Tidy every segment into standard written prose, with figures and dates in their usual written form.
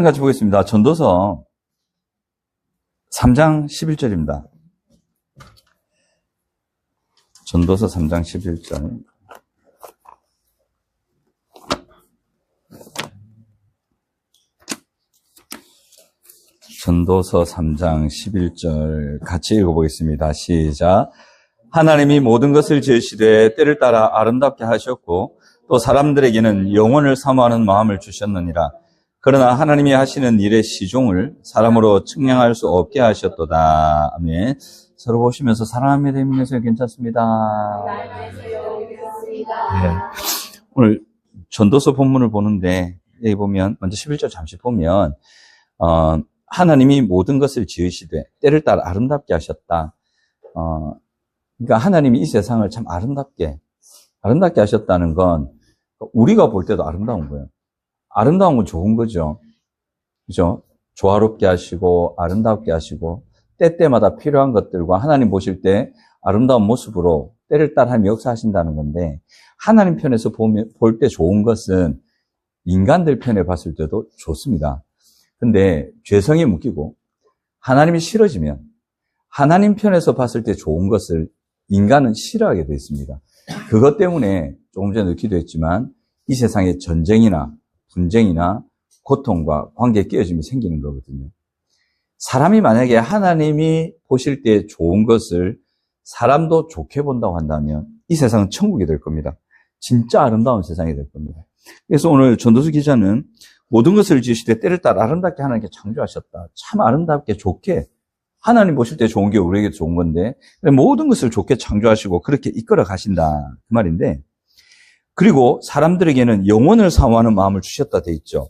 같이 보겠습니다. 전도서 3장 11절입니다. 전도서 3장 11절. 전도서 3장 11절 같이 읽어보겠습니다. 시작. 하나님이 모든 것을 지으시되 때를 따라 아름답게 하셨고 또 사람들에게는 영원을 사모하는 마음을 주셨느니라. 그러나 하나님이 하시는 일의 시종을 사람으로 측량할 수 없게 하셨도다. 아멘. 서로 보시면서 사랑합니다. 힘내세요. 괜찮습니다. 네. 오늘 전도서 본문을 보는데 여기 보면 먼저 11절 잠시 보면 하나님이 모든 것을 지으시되 때를 따라 아름답게 하셨다. 그러니까 하나님이 이 세상을 참 아름답게 하셨다는 건 우리가 볼 때도 아름다운 거예요. 아름다운 건 좋은 거죠. 그죠? 조화롭게 하시고, 아름답게 하시고, 때때마다 필요한 것들과 하나님 보실 때 아름다운 모습으로 때를 따라 하나님 역사하신다는 건데, 하나님 편에서 볼 때 좋은 것은 인간들 편에 봤을 때도 좋습니다. 근데 죄성이 묶이고, 하나님이 싫어지면, 하나님 편에서 봤을 때 좋은 것을 인간은 싫어하게 되어 있습니다. 그것 때문에 조금 전에 넣기도 했지만, 이 세상에 전쟁이나 분쟁이나 고통과 관계에 끼어짐이 생기는 거거든요. 사람이 만약에 하나님이 보실 때 좋은 것을 사람도 좋게 본다고 한다면 이 세상은 천국이 될 겁니다. 진짜 아름다운 세상이 될 겁니다. 그래서 오늘 전도서 기자는 모든 것을 지으시되 때를 따라 아름답게 하나님께 창조하셨다. 참 아름답게 좋게 하나님 보실 때 좋은 게 우리에게 좋은 건데 모든 것을 좋게 창조하시고 그렇게 이끌어 가신다 그 말인데, 그리고 사람들에게는 영원을 사모하는 마음을 주셨다 돼 있죠.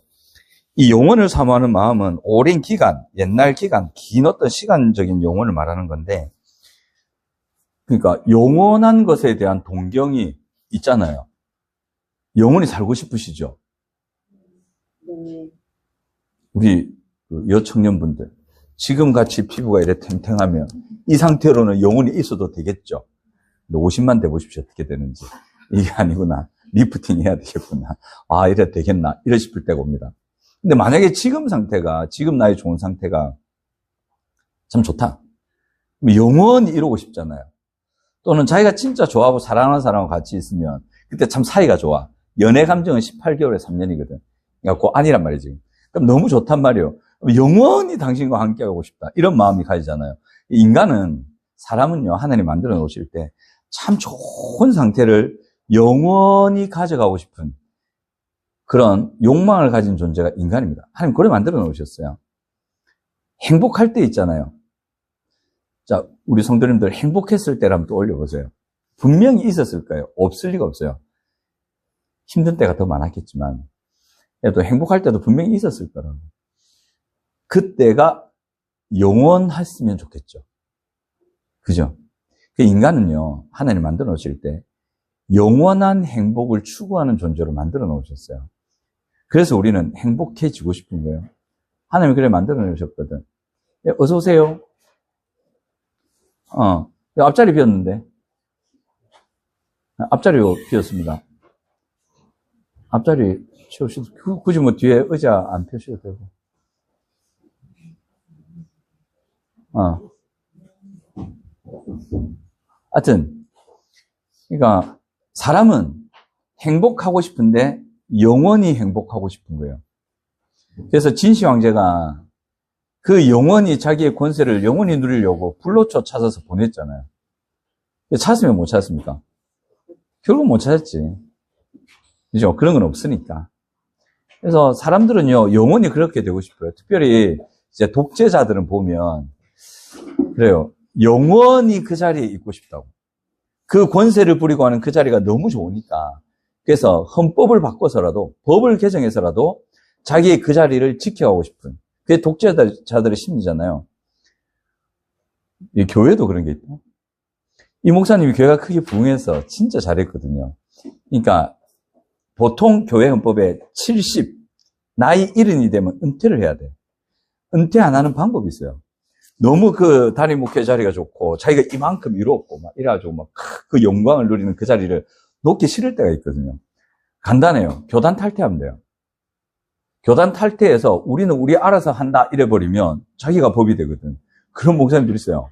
이 영원을 사모하는 마음은 오랜 기간, 옛날 기간, 긴 어떤 시간적인 영원을 말하는 건데, 그러니까 영원한 것에 대한 동경이 있잖아요. 영원히 살고 싶으시죠? 우리 여청년분들, 지금같이 피부가 이래 탱탱하면 이 상태로는 영원히 있어도 되겠죠? 근데 50만 돼 보십시오. 어떻게 되는지. 이게 아니구나. 리프팅 해야 되겠구나. 아, 이래 되겠나. 이래 싶을 때가 옵니다. 근데 만약에 지금 나의 좋은 상태가 참 좋다. 영원히 이러고 싶잖아요. 또는 자기가 진짜 좋아하고 사랑하는 사람과 같이 있으면 그때 참 사이가 좋아. 연애 감정은 18개월에 3년이거든. 그러니까 그거 아니란 말이지. 그럼 너무 좋단 말이에요. 영원히 당신과 함께하고 싶다. 이런 마음이 가지잖아요. 사람은요, 하나님 만들어 놓으실 때 참 좋은 상태를 영원히 가져가고 싶은 그런 욕망을 가진 존재가 인간입니다. 하나님 그래 만들어 놓으셨어요. 행복할 때 있잖아요. 자, 우리 성도님들 행복했을 때를 한번 또 올려보세요. 분명히 있었을 거예요. 없을 리가 없어요. 힘든 때가 더 많았겠지만 또 행복할 때도 분명히 있었을 거라고. 그때가 영원했으면 좋겠죠. 그죠? 그 인간은요, 하나님 만들어 놓으실 때 영원한 행복을 추구하는 존재로 만들어 놓으셨어요. 그래서 우리는 행복해지고 싶은 거예요. 하나님이 그래 만들어 놓으셨거든. 어서 오세요. 앞자리 비었는데. 앞자리가 비었습니다. 앞자리 채우셔도, 굳이 뭐 뒤에 의자 안 펴셔도 되고. 하여튼, 그러니까, 사람은 행복하고 싶은데 영원히 행복하고 싶은 거예요. 그래서 진시 황제가 그 영원히 자기의 권세를 영원히 누리려고 불로초 찾아서 보냈잖아요. 찾으면 못 찾습니까? 결국 못 찾았지. 그죠? 그런 건 없으니까. 그래서 사람들은요, 영원히 그렇게 되고 싶어요. 특별히 이제 독재자들은 보면, 그래요. 영원히 그 자리에 있고 싶다고. 그 권세를 부리고 하는 그 자리가 너무 좋으니까. 그래서 헌법을 바꿔서라도, 법을 개정해서라도 자기의 그 자리를 지켜가고 싶은. 그게 독재자들의 심리잖아요. 이 교회도 그런 게 있다. 이 목사님이 교회가 크게 부흥해서 진짜 잘했거든요. 그러니까 보통 교회 헌법에 70, 나이 70이 되면 은퇴를 해야 돼. 은퇴 안 하는 방법이 있어요. 너무 그 단임 목회 자리가 좋고 자기가 이만큼 이루었고 막 이래가지고 막 그 영광을 누리는 그 자리를 놓기 싫을 때가 있거든요. 간단해요. 교단 탈퇴하면 돼요. 교단 탈퇴해서 우리는 우리 알아서 한다 이래버리면 자기가 법이 되거든. 그런 목사님들이 있어요.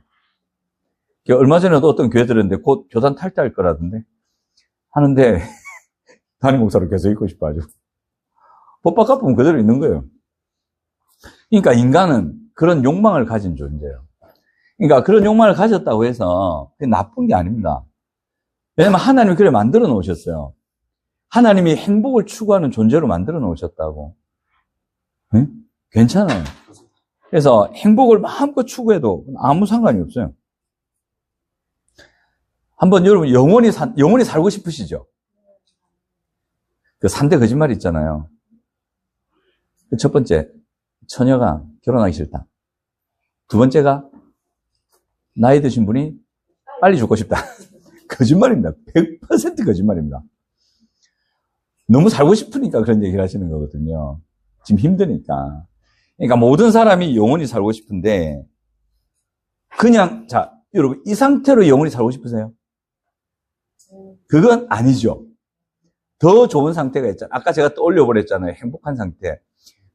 얼마 전에도 어떤 교회 들었는데 곧 교단 탈퇴할 거라던데 하는데 담임 목사로 계속 있고 싶어 아주. 법 바꿔보면 그대로 있는 거예요. 그러니까 인간은 그런 욕망을 가진 존재예요. 그러니까 그런 욕망을 가졌다고 해서 그게 나쁜 게 아닙니다. 왜냐면 하나님이 그래 만들어 놓으셨어요. 하나님이 행복을 추구하는 존재로 만들어 놓으셨다고. 응? 괜찮아요. 그래서 행복을 마음껏 추구해도 아무 상관이 없어요. 한번 여러분 영원히 살고 싶으시죠? 그 3대 거짓말 있잖아요. 첫 번째, 처녀가 결혼하기 싫다. 두 번째가 나이 드신 분이 빨리 죽고 싶다. 거짓말입니다. 100% 거짓말입니다. 너무 살고 싶으니까 그런 얘기를 하시는 거거든요. 지금 힘드니까. 그러니까 모든 사람이 영원히 살고 싶은데 그냥 자 여러분 이 상태로 영원히 살고 싶으세요? 그건 아니죠. 더 좋은 상태가 있잖아요. 아까 제가 떠올려 버렸잖아요. 행복한 상태.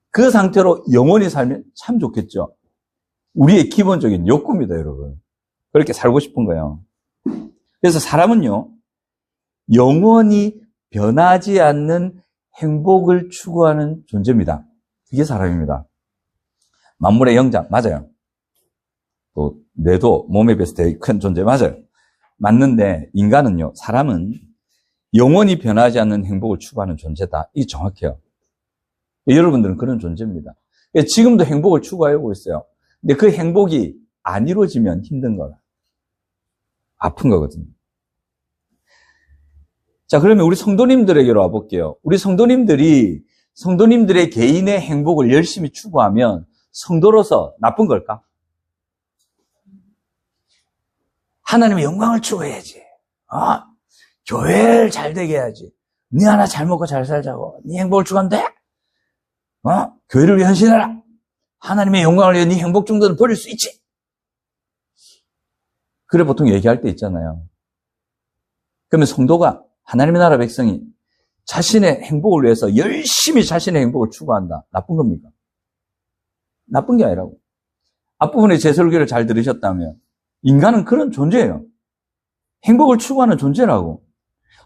그 상태로 영원히 살면 참 좋겠죠. 우리의 기본적인 욕구입니다, 여러분. 그렇게 살고 싶은 거예요. 그래서 사람은요, 영원히 변하지 않는 행복을 추구하는 존재입니다. 그게 사람입니다. 만물의 영장, 맞아요. 또, 뇌도 몸에 비해서 되게 큰 존재, 맞아요. 맞는데, 인간은요, 사람은 영원히 변하지 않는 행복을 추구하는 존재다. 이게 정확해요. 여러분들은 그런 존재입니다. 지금도 행복을 추구하고 있어요. 근데 그 행복이 안 이루어지면 힘든 거라. 아픈 거거든요. 자, 그러면 우리 성도님들에게로 와볼게요. 우리 성도님들의 개인의 행복을 열심히 추구하면 성도로서 나쁜 걸까? 하나님의 영광을 추구해야지. 교회를 잘 되게 해야지. 네 하나 잘 먹고 잘 살자고. 네 행복을 추구하면 돼? 교회를 위해 헌신해라. 하나님의 영광을 위해 네 행복 정도는 버릴 수 있지. 그래 보통 얘기할 때 있잖아요. 그러면 성도가 하나님의 나라 백성이 자신의 행복을 위해서 열심히 자신의 행복을 추구한다. 나쁜 겁니까? 나쁜 게 아니라고. 앞부분에 제 설교를 잘 들으셨다면 인간은 그런 존재예요. 행복을 추구하는 존재라고.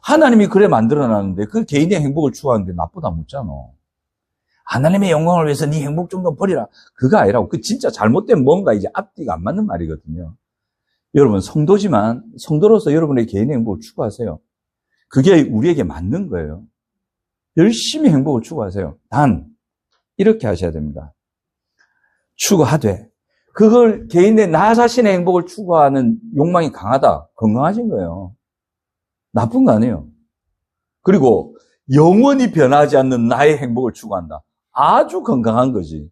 하나님이 그래 만들어놨는데 그 개인의 행복을 추구하는데 나쁘다 묻잖아. 하나님의 영광을 위해서 네 행복 정도 버리라. 그거 아니라고. 그 진짜 잘못된 뭔가 이제 앞뒤가 안 맞는 말이거든요. 여러분 성도지만 성도로서 여러분의 개인의 행복을 추구하세요. 그게 우리에게 맞는 거예요. 열심히 행복을 추구하세요. 단 이렇게 하셔야 됩니다. 추구하되 그걸 개인의 나 자신의 행복을 추구하는 욕망이 강하다. 건강하신 거예요. 나쁜 거 아니에요. 그리고 영원히 변하지 않는 나의 행복을 추구한다. 아주 건강한 거지.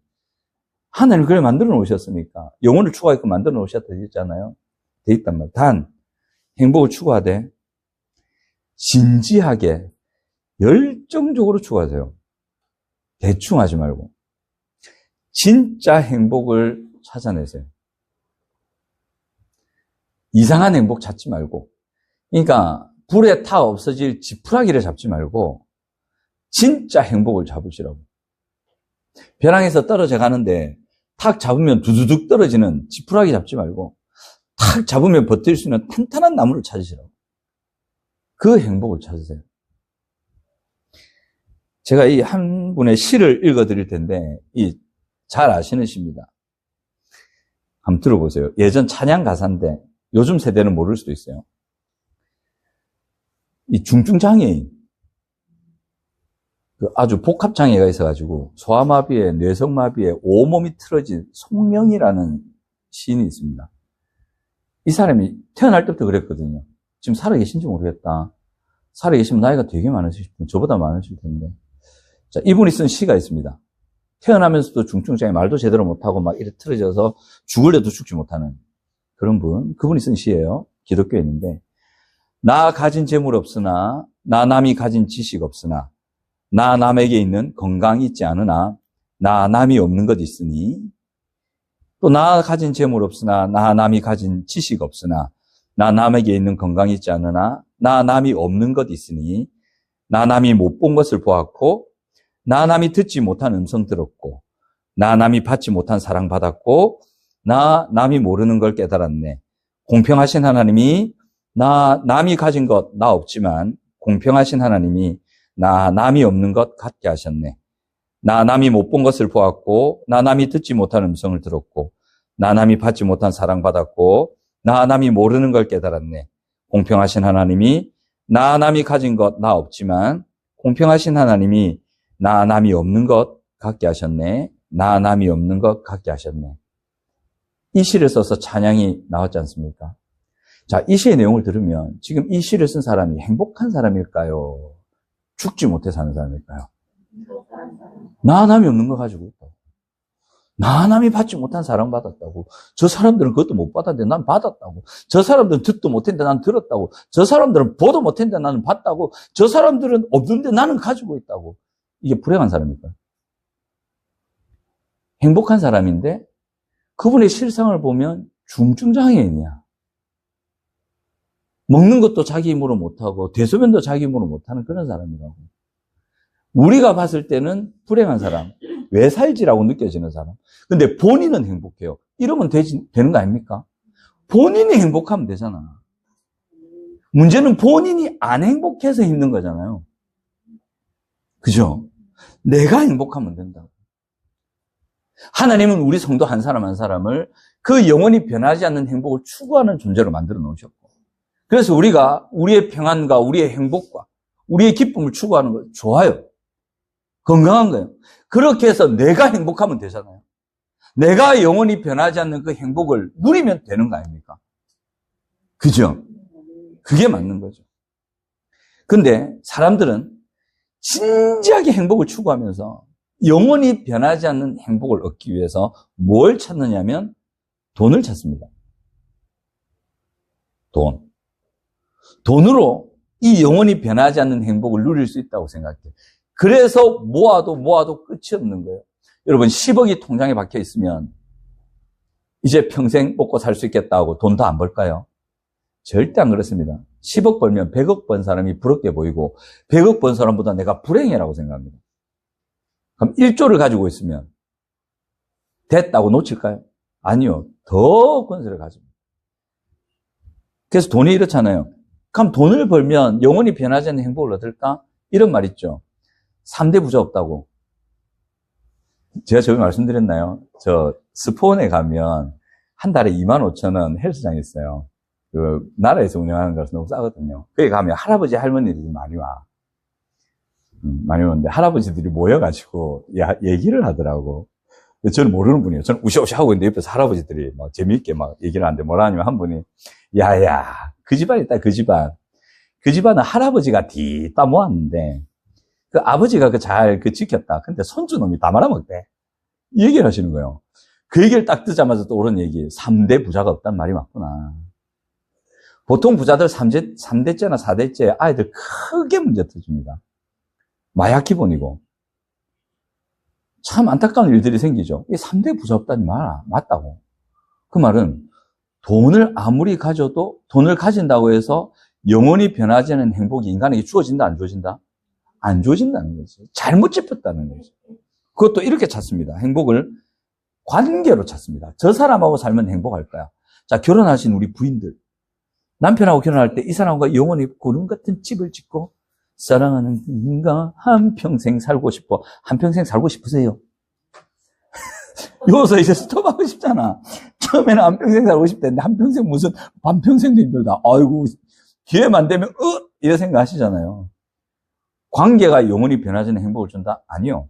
하나님 그래 만들어 놓으셨으니까 영혼을 추구하게끔 만들어 놓으셨다 했잖아요. 돼 있단 말이에요. 단 행복을 추구하되 진지하게 열정적으로 추구하세요. 대충 하지 말고 진짜 행복을 찾아내세요. 이상한 행복 찾지 말고, 그러니까 불에 타 없어질 지푸라기를 잡지 말고 진짜 행복을 잡으시라고. 벼랑에서 떨어져 가는데 탁 잡으면 두두둑 떨어지는 지푸라기 잡지 말고 탁 잡으면 버틸 수 있는 탄탄한 나무를 찾으시라고. 그 행복을 찾으세요. 제가 이 한 분의 시를 읽어드릴 텐데 잘 아시는 시입니다. 한번 들어보세요. 예전 찬양 가사인데 요즘 세대는 모를 수도 있어요. 이 중증장애인, 아주 복합장애가 있어가지고 소아마비에 뇌성마비에 온몸이 틀어진 송명이라는 시인이 있습니다. 이 사람이 태어날 때부터 그랬거든요. 지금 살아계신지 모르겠다. 살아계시면 나이가 되게 많으실 텐데, 저보다 많으실 텐데. 자, 이분이 쓴 시가 있습니다. 태어나면서도 중증장애 말도 제대로 못하고 막 이렇게 틀어져서 죽을래도 죽지 못하는 그런 분. 그분이 쓴 시예요. 기독교에 있는데. 나 가진 재물 없으나, 나 남이 가진 지식 없으나, 나 남에게 있는 건강이 있지 않으나, 나 남이 없는 것 있으니, 또 나 가진 재물 없으나, 나 남이 가진 지식 없으나, 나 남에게 있는 건강이 있지 않으나, 나 남이 없는 것 있으니, 나 남이 못 본 것을 보았고, 나 남이 듣지 못한 음성 들었고, 나 남이 받지 못한 사랑 받았고, 나 남이 모르는 걸 깨달았네. 공평하신 하나님이 나 남이 가진 것 나 없지만 공평하신 하나님이 나 남이 없는 것 갖게 하셨네. 나 남이 못 본 것을 보았고, 나 남이 듣지 못한 음성을 들었고, 나 남이 받지 못한 사랑 받았고, 나 남이 모르는 걸 깨달았네. 공평하신 하나님이 나 남이 가진 것 나 없지만 공평하신 하나님이 나 남이 없는 것 갖게 하셨네. 나 남이 없는 것 갖게 하셨네. 이 시를 써서 찬양이 나왔지 않습니까? 자, 이 시의 내용을 들으면 지금 이 시를 쓴 사람이 행복한 사람일까요? 죽지 못해 사는 사람일까요? 나 남이 없는 거 가지고 있다고. 나 남이 받지 못한 사랑 받았다고. 저 사람들은 그것도 못 받았는데 난 받았다고. 저 사람들은 듣도 못했는데 난 들었다고. 저 사람들은 보도 못했는데 나는 봤다고. 저 사람들은 없는데 나는 가지고 있다고. 이게 불행한 사람일까요? 행복한 사람인데 그분의 실상을 보면 중증장애인이야. 먹는 것도 자기 힘으로 못하고 대소변도 자기 힘으로 못하는 그런 사람이라고. 우리가 봤을 때는 불행한 사람, 왜 살지라고 느껴지는 사람. 근데 본인은 행복해요. 이러면 되는 거 아닙니까? 본인이 행복하면 되잖아. 문제는 본인이 안 행복해서 힘든 거잖아요. 그죠? 내가 행복하면 된다고. 하나님은 우리 성도 한 사람 한 사람을 그 영원히 변하지 않는 행복을 추구하는 존재로 만들어 놓으셨고, 그래서 우리가 우리의 평안과 우리의 행복과 우리의 기쁨을 추구하는 거 좋아요. 건강한 거예요. 그렇게 해서 내가 행복하면 되잖아요. 내가 영원히 변하지 않는 그 행복을 누리면 되는 거 아닙니까? 그죠? 그게 맞는 거죠. 근데 사람들은 진지하게 행복을 추구하면서 영원히 변하지 않는 행복을 얻기 위해서 뭘 찾느냐면 돈을 찾습니다. 돈. 돈으로 이 영원히 변하지 않는 행복을 누릴 수 있다고 생각해요. 그래서 모아도 끝이 없는 거예요. 여러분 10억이 통장에 박혀 있으면 이제 평생 먹고 살 수 있겠다고 돈 더 안 벌까요? 절대 안 그렇습니다. 10억 벌면 100억 번 사람이 부럽게 보이고 100억 번 사람보다 내가 불행해라고 생각합니다. 그럼 1조를 가지고 있으면 됐다고 놓칠까요? 아니요. 더 권세를 가집니다. 그래서 돈이 이렇잖아요. 그럼 돈을 벌면 영원히 변하지 않는 행복을 얻을까? 이런 말 있죠. 3대 부자 없다고. 제가 저번에 말씀드렸나요? 저 스포원에 가면 한 달에 25,000원 헬스장이 있어요. 그 나라에서 운영하는 거라서 너무 싸거든요. 거기 가면 할아버지 할머니들이 많이 와. 많이 오는데 할아버지들이 모여가지고 얘기를 하더라고. 저는 모르는 분이에요. 저는 우시우시 하고 있는데 옆에서 할아버지들이 막 재미있게 막 얘기를 하는데 뭐라 하냐면 한 분이 야야 그 집안 있다 그 집안. 그 집안은 할아버지가 뒤따 모았는데 그 아버지가 잘 지켰다. 근데 손주놈이 다 말아먹대. 이 얘기를 하시는 거예요. 그 얘기를 딱 듣자마자 또 옳은 얘기. 3대 부자가 없단 말이 맞구나. 보통 부자들 3대째나 4대째 아이들 크게 문제 터집니다. 마약 기본이고. 참 안타까운 일들이 생기죠. 이 3대 부자 없다니 말 맞다고. 그 말은 돈을 아무리 가져도 돈을 가진다고 해서 영원히 변하지 않는 행복이 인간에게 주어진다 안 주어진다? 안 주어진다는 거지. 잘못 짚었다는 거지. 그것도 이렇게 찾습니다. 행복을 관계로 찾습니다. 저 사람하고 살면 행복할 거야. 자, 결혼하신 우리 부인들. 남편하고 결혼할 때 이 사람과 영원히 구름 같은 집을 짓고 사랑하는 분과 한평생 살고 싶어. 한평생 살고 싶으세요? 여기서 이제 스톱하고 싶잖아. 처음에는 한평생 살고 싶다는데 한평생 무슨 반평생도 힘들다. 아이고 기회만 되면 이런 생각 하시잖아요. 관계가 영원히 변하지 않는 행복을 준다? 아니요.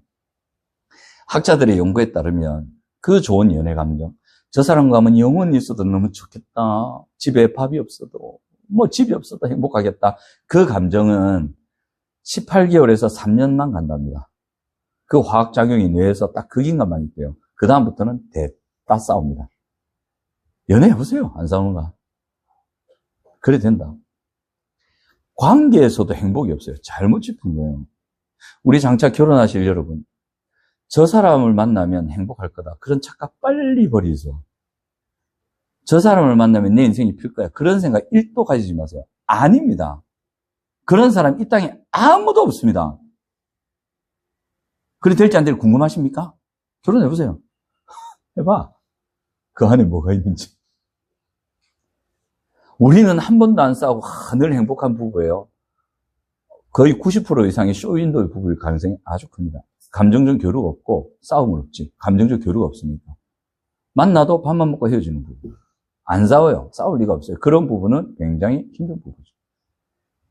학자들의 연구에 따르면 그 좋은 연애 감정, 저 사람과 하면 영원히 있어도 너무 좋겠다. 집에 밥이 없어도, 집이 없어도 행복하겠다. 그 감정은 18개월에서 3년만 간답니다. 그 화학작용이 뇌에서 딱 그 기간만 있대요. 그 다음부터는 다 싸웁니다. 연애해보세요. 안 싸우는가? 그래 된다. 관계에서도 행복이 없어요. 잘못 짚은 거예요. 우리 장차 결혼하실 여러분, 저 사람을 만나면 행복할 거다. 그런 착각 빨리 버리죠. 저 사람을 만나면 내 인생이 필 거야. 그런 생각 1도 가지지 마세요. 아닙니다. 그런 사람 이 땅에 아무도 없습니다. 그래 될지 안 될지 궁금하십니까? 결혼해보세요. 해봐. 그 안에 뭐가 있는지. 우리는 한 번도 안 싸우고 늘 행복한 부부예요. 거의 90% 이상의 쇼윈도의 부부일 가능성이 아주 큽니다. 감정적 교류가 없고 싸움은 없지. 감정적 교류가 없으니까. 만나도 밥만 먹고 헤어지는 부부. 안 싸워요. 싸울 리가 없어요. 그런 부부는 굉장히 힘든 부부죠.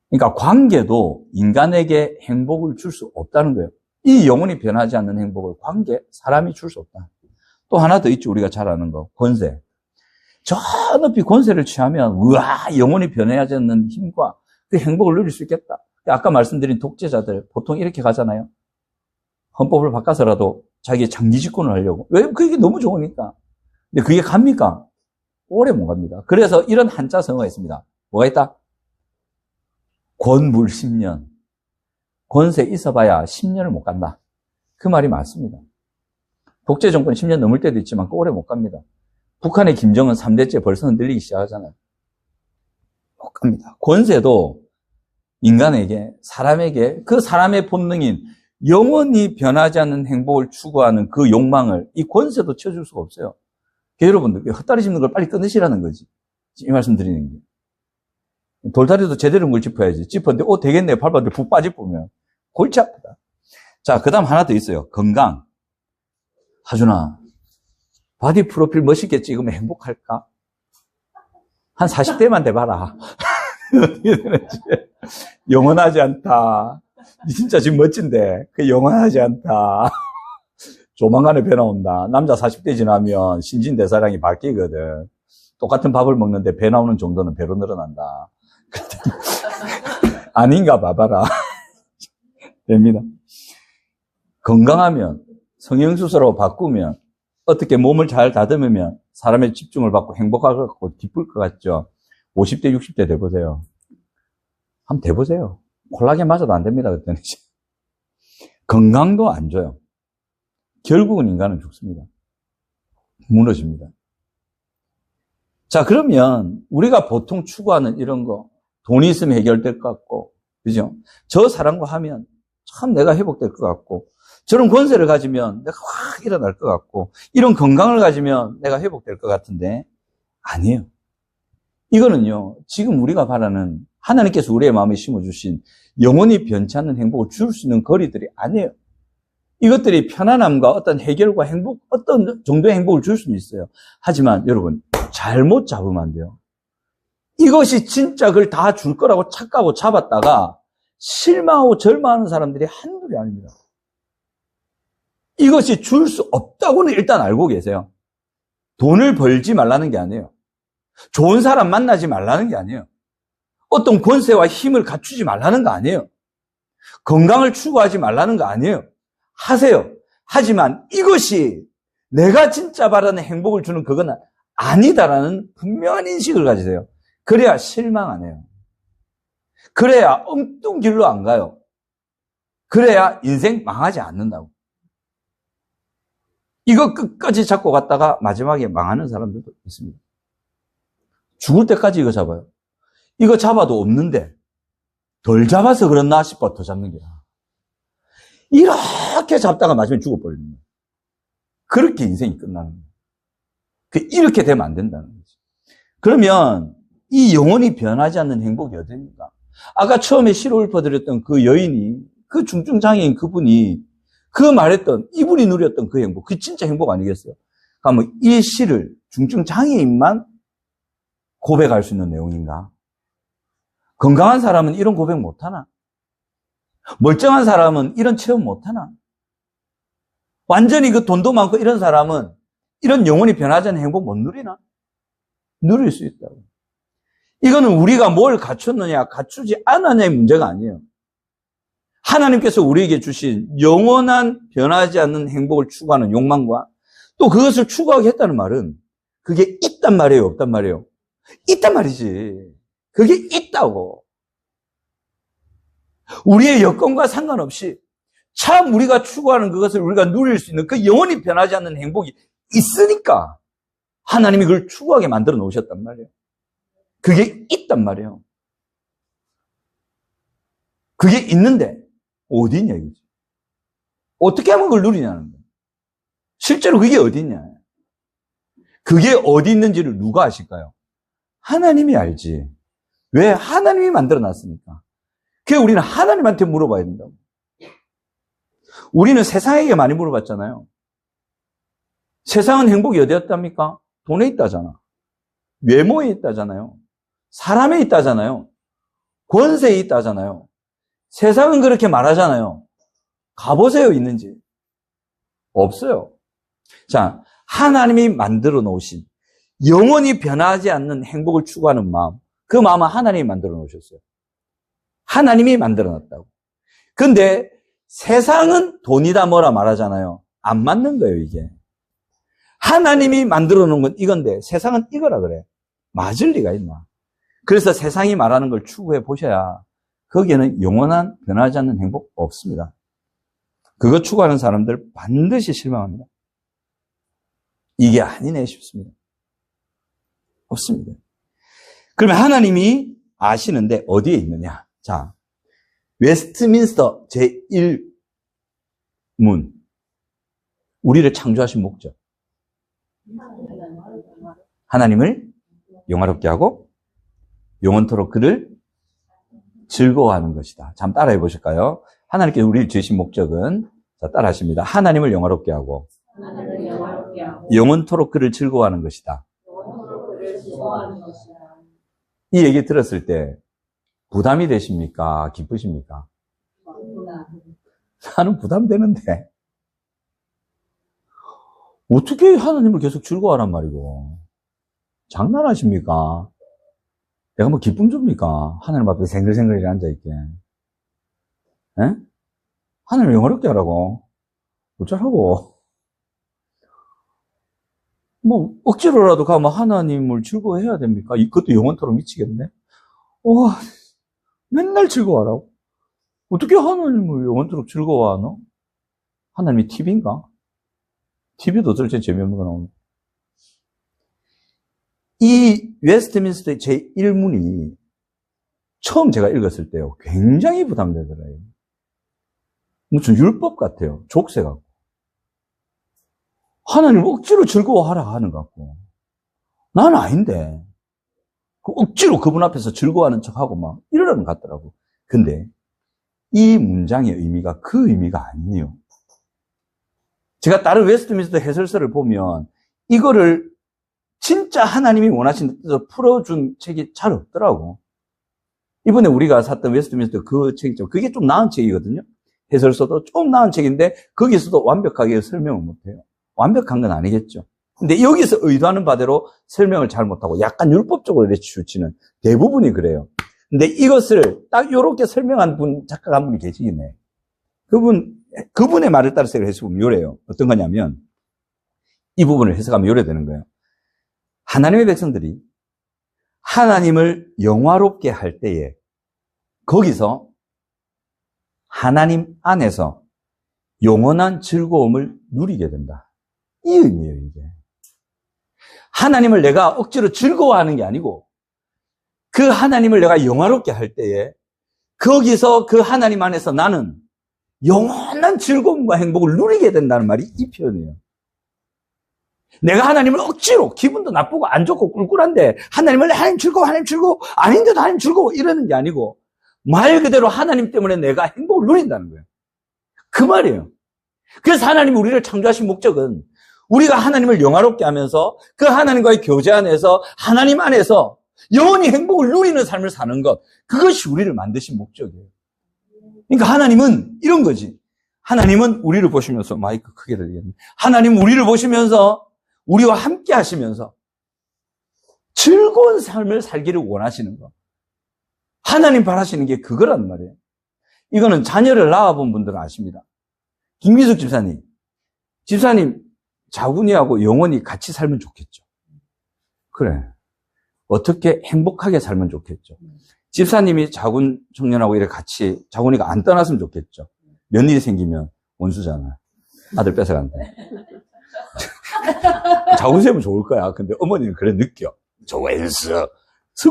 그러니까 관계도 인간에게 행복을 줄 수 없다는 거예요. 이 영원히 변하지 않는 행복을 관계, 사람이 줄 수 없다. 또 하나 더 있죠. 우리가 잘 아는 거. 권세. 저 높이 권세를 취하면 우와 영원히 변하지 않는 힘과 그 행복을 누릴 수 있겠다. 아까 말씀드린 독재자들 보통 이렇게 가잖아요. 헌법을 바꿔서라도 자기의 장기 집권을 하려고. 왜? 그게 너무 좋으니까. 근데 그게 갑니까? 오래 못 갑니다. 그래서 이런 한자 성어가 있습니다. 뭐가 있다? 권물 10년. 권세 있어봐야 10년을 못 간다. 그 말이 맞습니다. 독재 정권 10년 넘을 때도 있지만 오래 못 갑니다. 북한의 김정은 3대째 벌써 흔들리기 시작하잖아요. 못 갑니다. 권세도 인간에게, 사람에게 그 사람의 본능인 영원히 변하지 않는 행복을 추구하는 그 욕망을 이 권세도 채워줄 수가 없어요. 여러분들 헛다리 짚는 걸 빨리 끊으시라는 거지. 이 말씀 드리는 게. 돌다리도 제대로 물 짚어야지. 짚었는데 되겠네. 밟았는데 푹 빠져보면 골치 아프다. 자, 그 다음 하나 더 있어요. 건강. 하준아, 바디 프로필 멋있게 찍으면 행복할까? 한 40대만 돼봐라. 어떻게 되는지. 영원하지 않다. 진짜 지금 멋진데, 그 영원하지 않다. 조만간에 배 나온다. 남자 40대 지나면 신진대사량이 바뀌거든. 똑같은 밥을 먹는데 배 나오는 정도는 배로 늘어난다. 아닌가 봐봐라. 됩니다. 건강하면, 성형수술하고 바꾸면, 어떻게 몸을 잘 다듬으면 사람의 집중을 받고 행복할 것 같고 기쁠 것 같죠? 50대, 60대 돼보세요. 한번 돼보세요. 콜라겐 맞아도 안 됩니다, 그때는. 건강도 안 줘요. 결국은 인간은 죽습니다. 무너집니다. 자, 그러면 우리가 보통 추구하는 이런 거, 돈이 있으면 해결될 것 같고, 그죠? 저 사람과 하면 참 내가 회복될 것 같고, 저런 권세를 가지면 내가 확 일어날 것 같고, 이런 건강을 가지면 내가 회복될 것 같은데, 아니에요. 이거는요, 지금 우리가 바라는 하나님께서 우리의 마음에 심어주신 영원히 변치 않는 행복을 줄 수 있는 거리들이 아니에요. 이것들이 편안함과 어떤 해결과 행복, 어떤 정도의 행복을 줄 수는 있어요. 하지만 여러분, 잘못 잡으면 안 돼요. 이것이 진짜 그걸 다 줄 거라고 착각하고 잡았다가 실망하고 절망하는 사람들이 한둘이 아닙니다. 이것이 줄 수 없다고는 일단 알고 계세요. 돈을 벌지 말라는 게 아니에요. 좋은 사람 만나지 말라는 게 아니에요. 어떤 권세와 힘을 갖추지 말라는 거 아니에요. 건강을 추구하지 말라는 거 아니에요. 하세요. 하지만 이것이 내가 진짜 바라는 행복을 주는 그건 아니다라는 분명한 인식을 가지세요. 그래야 실망 안 해요. 그래야 엉뚱 길로 안 가요. 그래야 인생 망하지 않는다고. 이거 끝까지 잡고 갔다가 마지막에 망하는 사람들도 있습니다. 죽을 때까지 이거 잡아요. 이거 잡아도 없는데 덜 잡아서 그렇나 싶어 더 잡는 게야. 이렇게 잡다가 마지막에 죽어버리는 거예요. 그렇게 인생이 끝나는 거예요. 이렇게 되면 안 된다는 거죠. 그러면 이 영원히 변하지 않는 행복이 어디입니까? 아까 처음에 시로 읊어드렸던 그 여인이, 그 중증장애인 그분이 그 말했던, 이분이 누렸던 그 행복, 그 진짜 행복 아니겠어요? 그러면 이 시를 중증장애인만 고백할 수 있는 내용인가? 건강한 사람은 이런 고백 못하나? 멀쩡한 사람은 이런 체험 못하나? 완전히 그 돈도 많고 이런 사람은 이런 영원히 변하지 않는 행복 못 누리나? 누릴 수 있다고. 이거는 우리가 뭘 갖췄느냐, 갖추지 않았느냐의 문제가 아니에요. 하나님께서 우리에게 주신 영원한 변하지 않는 행복을 추구하는 욕망과 또 그것을 추구하게 했다는 말은 그게 있단 말이에요, 없단 말이에요? 있단 말이지. 그게 있다고. 우리의 여건과 상관없이 참 우리가 추구하는 그것을 우리가 누릴 수 있는 그 영원히 변하지 않는 행복이 있으니까 하나님이 그걸 추구하게 만들어 놓으셨단 말이에요. 그게 있단 말이에요. 그게 있는데 어디 있냐 이거지. 어떻게 하면 그걸 누리냐는 거예요. 실제로 그게 어디 있냐. 그게 어디 있는지를 누가 아실까요? 하나님이 알지. 왜? 하나님이 만들어 놨으니까. 그게 우리는 하나님한테 물어봐야 된다고. 우리는 세상에게 많이 물어봤잖아요. 세상은 행복이 어디였답니까? 돈에 있다잖아. 외모에 있다잖아요. 사람에 있다잖아요. 권세에 있다잖아요. 세상은 그렇게 말하잖아요. 가보세요, 있는지. 없어요. 자, 하나님이 만들어 놓으신 영원히 변하지 않는 행복을 추구하는 마음, 그 마음은 하나님이 만들어 놓으셨어요. 하나님이 만들어 놨다고. 근데 세상은 돈이다 뭐라 말하잖아요. 안 맞는 거예요, 이게. 하나님이 만들어 놓은 건 이건데 세상은 이거라 그래. 맞을 리가 있나. 그래서 세상이 말하는 걸 추구해 보셔야 거기에는 영원한 변하지 않는 행복 없습니다. 그거 추구하는 사람들 반드시 실망합니다. 이게 아니네 싶습니다. 없습니다. 그러면 하나님이 아시는데 어디에 있느냐? 자, 웨스트민스터 제1문. 우리를 창조하신 목적. 하나님을 영화롭게 하고 영원토록 그를 즐거워하는 것이다. 자, 한번 따라해 보실까요? 하나님께서 우리를 지으신 목적은, 자, 따라 하십니다. 하나님을 영화롭게 하고 영원토록 그를 즐거워하는 것이다. 이 얘기 들었을 때 부담이 되십니까? 기쁘십니까? 나는 부담되는데 어떻게 하나님을 계속 즐거워하란 말이고. 장난하십니까? 내가 뭐 기쁨 줍니까? 하나님 앞에 생글생글 앉아있게. 에? 하나님을 영화롭게 하라고. 어쩌라고. 뭐 억지로라도 가면 하나님을 즐거워해야 됩니까? 이것도 영원토록 미치겠네. 와, 맨날 즐거워하라고. 어떻게 하나님을 영원토록 즐거워하노? 하나님이 TV인가? TV도 도대체 재미없는 거 나오네. 이 웨스트민스터의 제1문이 처음 제가 읽었을 때요, 굉장히 부담되더라고요. 무슨 율법 같아요. 족쇄 같고. 하나님 억지로 즐거워하라 하는 것 같고. 나는 아닌데. 억지로 그분 앞에서 즐거워하는 척하고 막 이러는 것 같더라고. 근데 이 문장의 의미가 그 의미가 아니에요. 제가 다른 웨스트민스터 해설서를 보면 이거를 진짜 하나님이 원하시는 뜻으로 풀어준 책이 잘 없더라고. 이번에 우리가 샀던 웨스트민스터 그 책이죠. 그게 좀 나은 책이거든요. 해설서도 좀 나은 책인데 거기서도 완벽하게 설명을 못해요. 완벽한 건 아니겠죠. 근데 여기서 의도하는 바대로 설명을 잘 못하고 약간 율법적으로 내치우치는 대부분이 그래요. 근데 이것을 딱 이렇게 설명한 작가가 한 분이 계시긴 해. 그분의 말을 따라서 해석하면 요래요. 어떤 거냐면 이 부분을 해석하면 요래 되는 거예요. 하나님의 백성들이 하나님을 영화롭게 할 때에 거기서 하나님 안에서 영원한 즐거움을 누리게 된다. 이 의미예요, 이게. 하나님을 내가 억지로 즐거워하는 게 아니고 그 하나님을 내가 영화롭게 할 때에 거기서 그 하나님 안에서 나는 영원한 즐거움과 행복을 누리게 된다는 말이 이 표현이에요. 내가 하나님을 억지로 기분도 나쁘고 안 좋고 꿀꿀한데 하나님 즐거워 아닌데도 하나님 즐거워 이러는 게 아니고 말 그대로 하나님 때문에 내가 행복을 누린다는 거예요. 그 말이에요. 그래서 하나님이 우리를 창조하신 목적은 우리가 하나님을 영화롭게 하면서 그 하나님과의 교제 안에서 하나님 안에서 영원히 행복을 누리는 삶을 사는 것, 그것이 우리를 만드신 목적이에요. 그러니까 하나님은 이런 거지. 하나님은 우리를 보시면서, 마이크 크게 들리겠네. 하나님은 우리를 보시면서 우리와 함께 하시면서 즐거운 삶을 살기를 원하시는 거. 하나님 바라시는 게 그거란 말이에요. 이거는 자녀를 낳아본 분들은 아십니다. 김기숙 집사님 자군이하고 영원히 같이 살면 좋겠죠. 그래. 어떻게 행복하게 살면 좋겠죠. 집사님이 자군 청년하고 이렇게 같이 자군이가 안 떠났으면 좋겠죠. 며느리 생기면 원수잖아. 아들 뺏어간다. 자군 세면 좋을 거야. 근데 어머니는 그래 느껴. 저 왼수.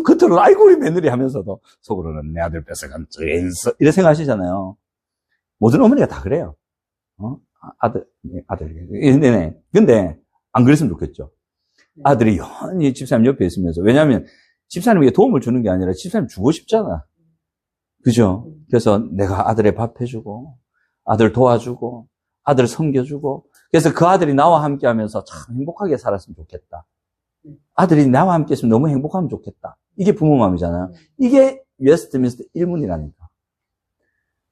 겉으로는 아이고 우리 며느리 하면서도 속으로는 내 아들 뺏어간 저 왼수. 이렇게 생각하시잖아요. 모든 어머니가 다 그래요. 아들. 근데 안 그랬으면 좋겠죠. 아들이 영원히 집사님 옆에 있으면서. 왜냐하면 집사님에게 도움을 주는 게 아니라 집사님 주고 싶잖아. 그죠? 그래서 내가 아들의 밥 해주고, 아들 도와주고, 아들 섬겨주고, 그래서 그 아들이 나와 함께 하면서 참 행복하게 살았으면 좋겠다. 아들이 나와 함께 있으면 너무 행복하면 좋겠다. 이게 부모 마음이잖아요. 이게 웨스트민스터 일문이라니까.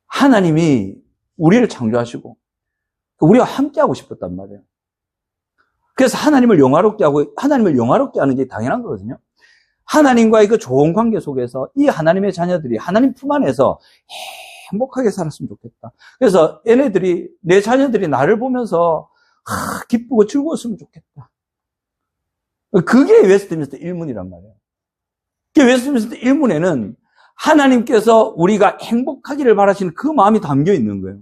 하나님이 우리를 창조하시고, 우리와 함께 하고 싶었단 말이에요. 그래서 하나님을 영화롭게 하는 게 당연한 거거든요. 하나님과의 그 좋은 관계 속에서 이 하나님의 자녀들이 하나님 품 안에서 행복하게 살았으면 좋겠다. 그래서 얘네들이, 내 자녀들이 나를 보면서 기쁘고 즐거웠으면 좋겠다. 그게 웨스트민스터 일문이란 말이에요. 그 웨스트민스터 일문에는 하나님께서 우리가 행복하기를 바라시는 그 마음이 담겨 있는 거예요.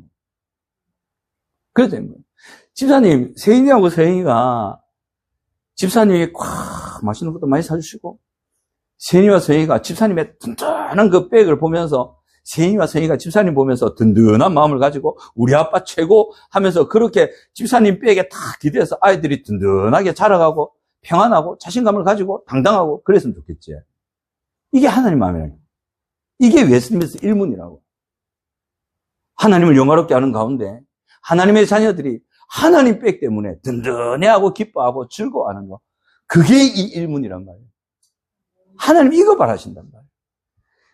그래서 된 거예요. 집사님, 세인이하고 서영이가 집사님이 꽉 맛있는 것도 많이 사주시고, 세인이와 서영이가 집사님의 든든한 그 백을 보면서, 세인이와 서영이가 집사님 보면서 든든한 마음을 가지고 우리 아빠 최고 하면서 그렇게 집사님 백에 다 기대서 아이들이 든든하게 자라가고 평안하고 자신감을 가지고 당당하고 그랬으면 좋겠지. 이게 하나님 마음이라고. 이게 웨스트민스터 일문이라고. 하나님을 영화롭게 하는 가운데 하나님의 자녀들이 하나님 백 때문에 든든해하고 기뻐하고 즐거워하는 거. 그게 이 일문이란 말이에요. 하나님 이거 바라신단 말이에요.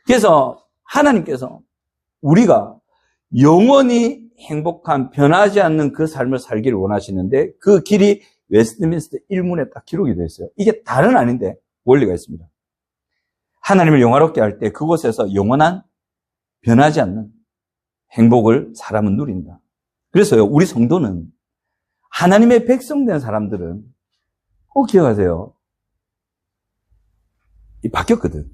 그래서 하나님께서 우리가 영원히 행복한 변하지 않는 그 삶을 살기를 원하시는데 그 길이 웨스트민스터 일문에 딱 기록이 되어 있어요. 이게 다른 아닌데 원리가 있습니다. 하나님을 영화롭게 할 때 그곳에서 영원한 변하지 않는 행복을 사람은 누린다. 그래서요, 우리 성도는 하나님의 백성된 사람들은 꼭 기억하세요. 바뀌었거든.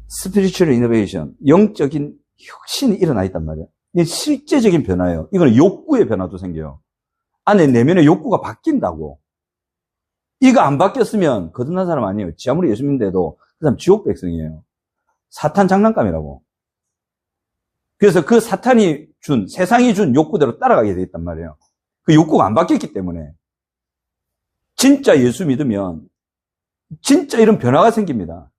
스피리추얼 이노베이션, 영적인 혁신이 일어나 있단 말이에요. 이게 실제적인 변화예요. 이거는 욕구의 변화도 생겨요. 안에 내면의 욕구가 바뀐다고. 이거 안 바뀌었으면 거듭난 사람 아니에요. 지 아무리 예수 믿는데도 그 사람 지옥 백성이에요. 사탄 장난감이라고. 그래서 그 사탄이 준, 세상이 준 욕구대로 따라가게 돼 있단 말이에요. 그 욕구가 안 바뀌었기 때문에. 진짜 예수 믿으면 진짜 이런 변화가 생깁니다.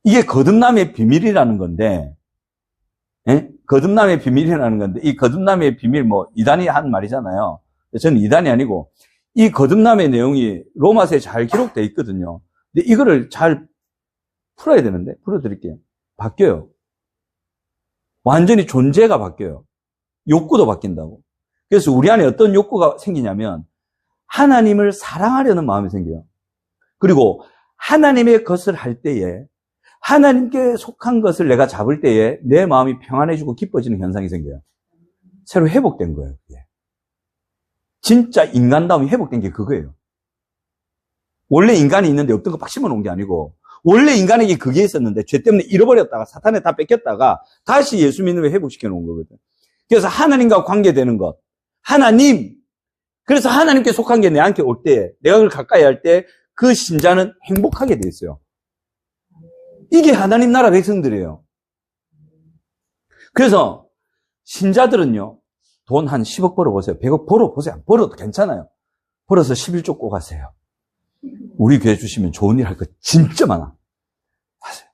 이게 거듭남의 비밀이라는 건데, 예? 거듭남의 비밀이라는 건데, 이 거듭남의 비밀, 이단이 한 말이잖아요. 저는 이단이 아니고, 이 거듭남의 내용이 로마서에 잘 기록되어 있거든요. 근데 이거를 잘 풀어야 되는데, 풀어드릴게요. 바뀌어요. 완전히 존재가 바뀌어요. 욕구도 바뀐다고. 그래서 우리 안에 어떤 욕구가 생기냐면, 하나님을 사랑하려는 마음이 생겨요. 그리고 하나님의 것을 할 때에, 하나님께 속한 것을 내가 잡을 때에 내 마음이 평안해지고 기뻐지는 현상이 생겨요. 새로 회복된 거예요. 그게. 진짜 인간다움이 회복된 게 그거예요. 원래 인간이 있는데 없던 거 막 심어놓은 게 아니고 원래 인간에게 그게 있었는데 죄 때문에 잃어버렸다가 사탄에 다 뺏겼다가 다시 예수 믿는 걸 회복시켜 놓은 거거든. 그래서 하나님과 관계되는 것. 하나님. 그래서 하나님께 속한 게 내한테 올 때 내가 그걸 가까이 할 때 그 신자는 행복하게 돼 있어요. 이게 하나님 나라 백성들이에요. 그래서 신자들은요, 돈 한 10억 벌어보세요. 100억 벌어보세요. 벌어도 괜찮아요. 벌어서 11조 꼭 하세요. 우리 교회 주시면 좋은 일 할 거 진짜 많아. 하세요.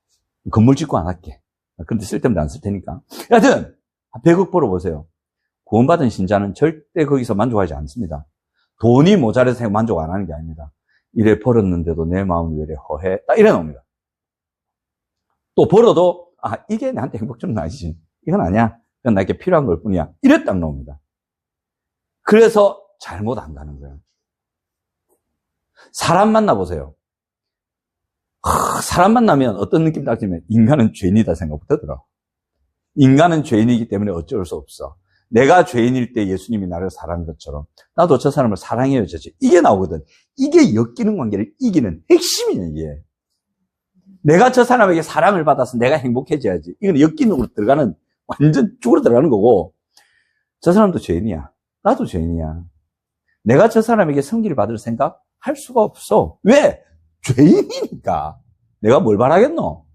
건물 짓고 안 할게. 근데 쓸데없는데 안 쓸 테니까. 여하튼 100억 벌어보세요. 구원받은 신자는 절대 거기서 만족하지 않습니다. 돈이 모자라서 만족 안 하는 게 아닙니다. 이래 벌었는데도 내 마음이 왜 이래 허해? 딱 이래 나옵니다. 또 벌어도 이게 나한테 행복 주는 건 아니지. 이건 아니야. 그건 나에게 필요한 걸 뿐이야. 이래 딱 나옵니다. 그래서 잘못 안 가는 거예요. 사람 만나보세요. 사람 만나면 어떤 느낌 따지면 인간은 죄인이다 생각부터 들어. 인간은 죄인이기 때문에 어쩔 수 없어. 내가 죄인일 때 예수님이 나를 사랑한 것처럼 나도 저 사람을 사랑해요. 이게 나오거든. 이게 엮이는 관계를 이기는 핵심이야, 이게. 내가 저 사람에게 사랑을 받아서 내가 행복해져야지. 이건 엮이는 으로 들어가는, 완전 죽으로 들어가는 거고, 저 사람도 죄인이야. 나도 죄인이야. 내가 저 사람에게 성기를 받을 생각 할 수가 없어. 왜? 죄인이니까. 내가 뭘 바라겠노?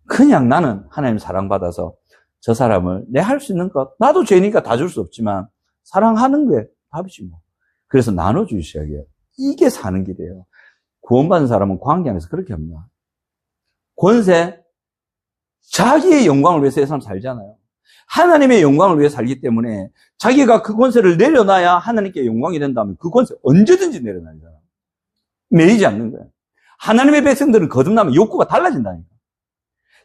그냥 나는 하나님 사랑받아서 저 사람을 내 할 수 있는 것, 나도 죄니까 다 줄 수 없지만 사랑하는 게 답이지 뭐. 그래서 나눠주기 시작해요. 이게 사는 길이에요. 구원받은 사람은 관계 안에서 그렇게 합니다. 권세, 자기의 영광을 위해서 이 사람 살잖아요. 하나님의 영광을 위해 살기 때문에 자기가 그 권세를 내려놔야 하나님께 영광이 된다면 그 권세 언제든지 내려놔야잖아. 매이지 않는 거예요. 하나님의 백성들은 거듭나면 욕구가 달라진다니까.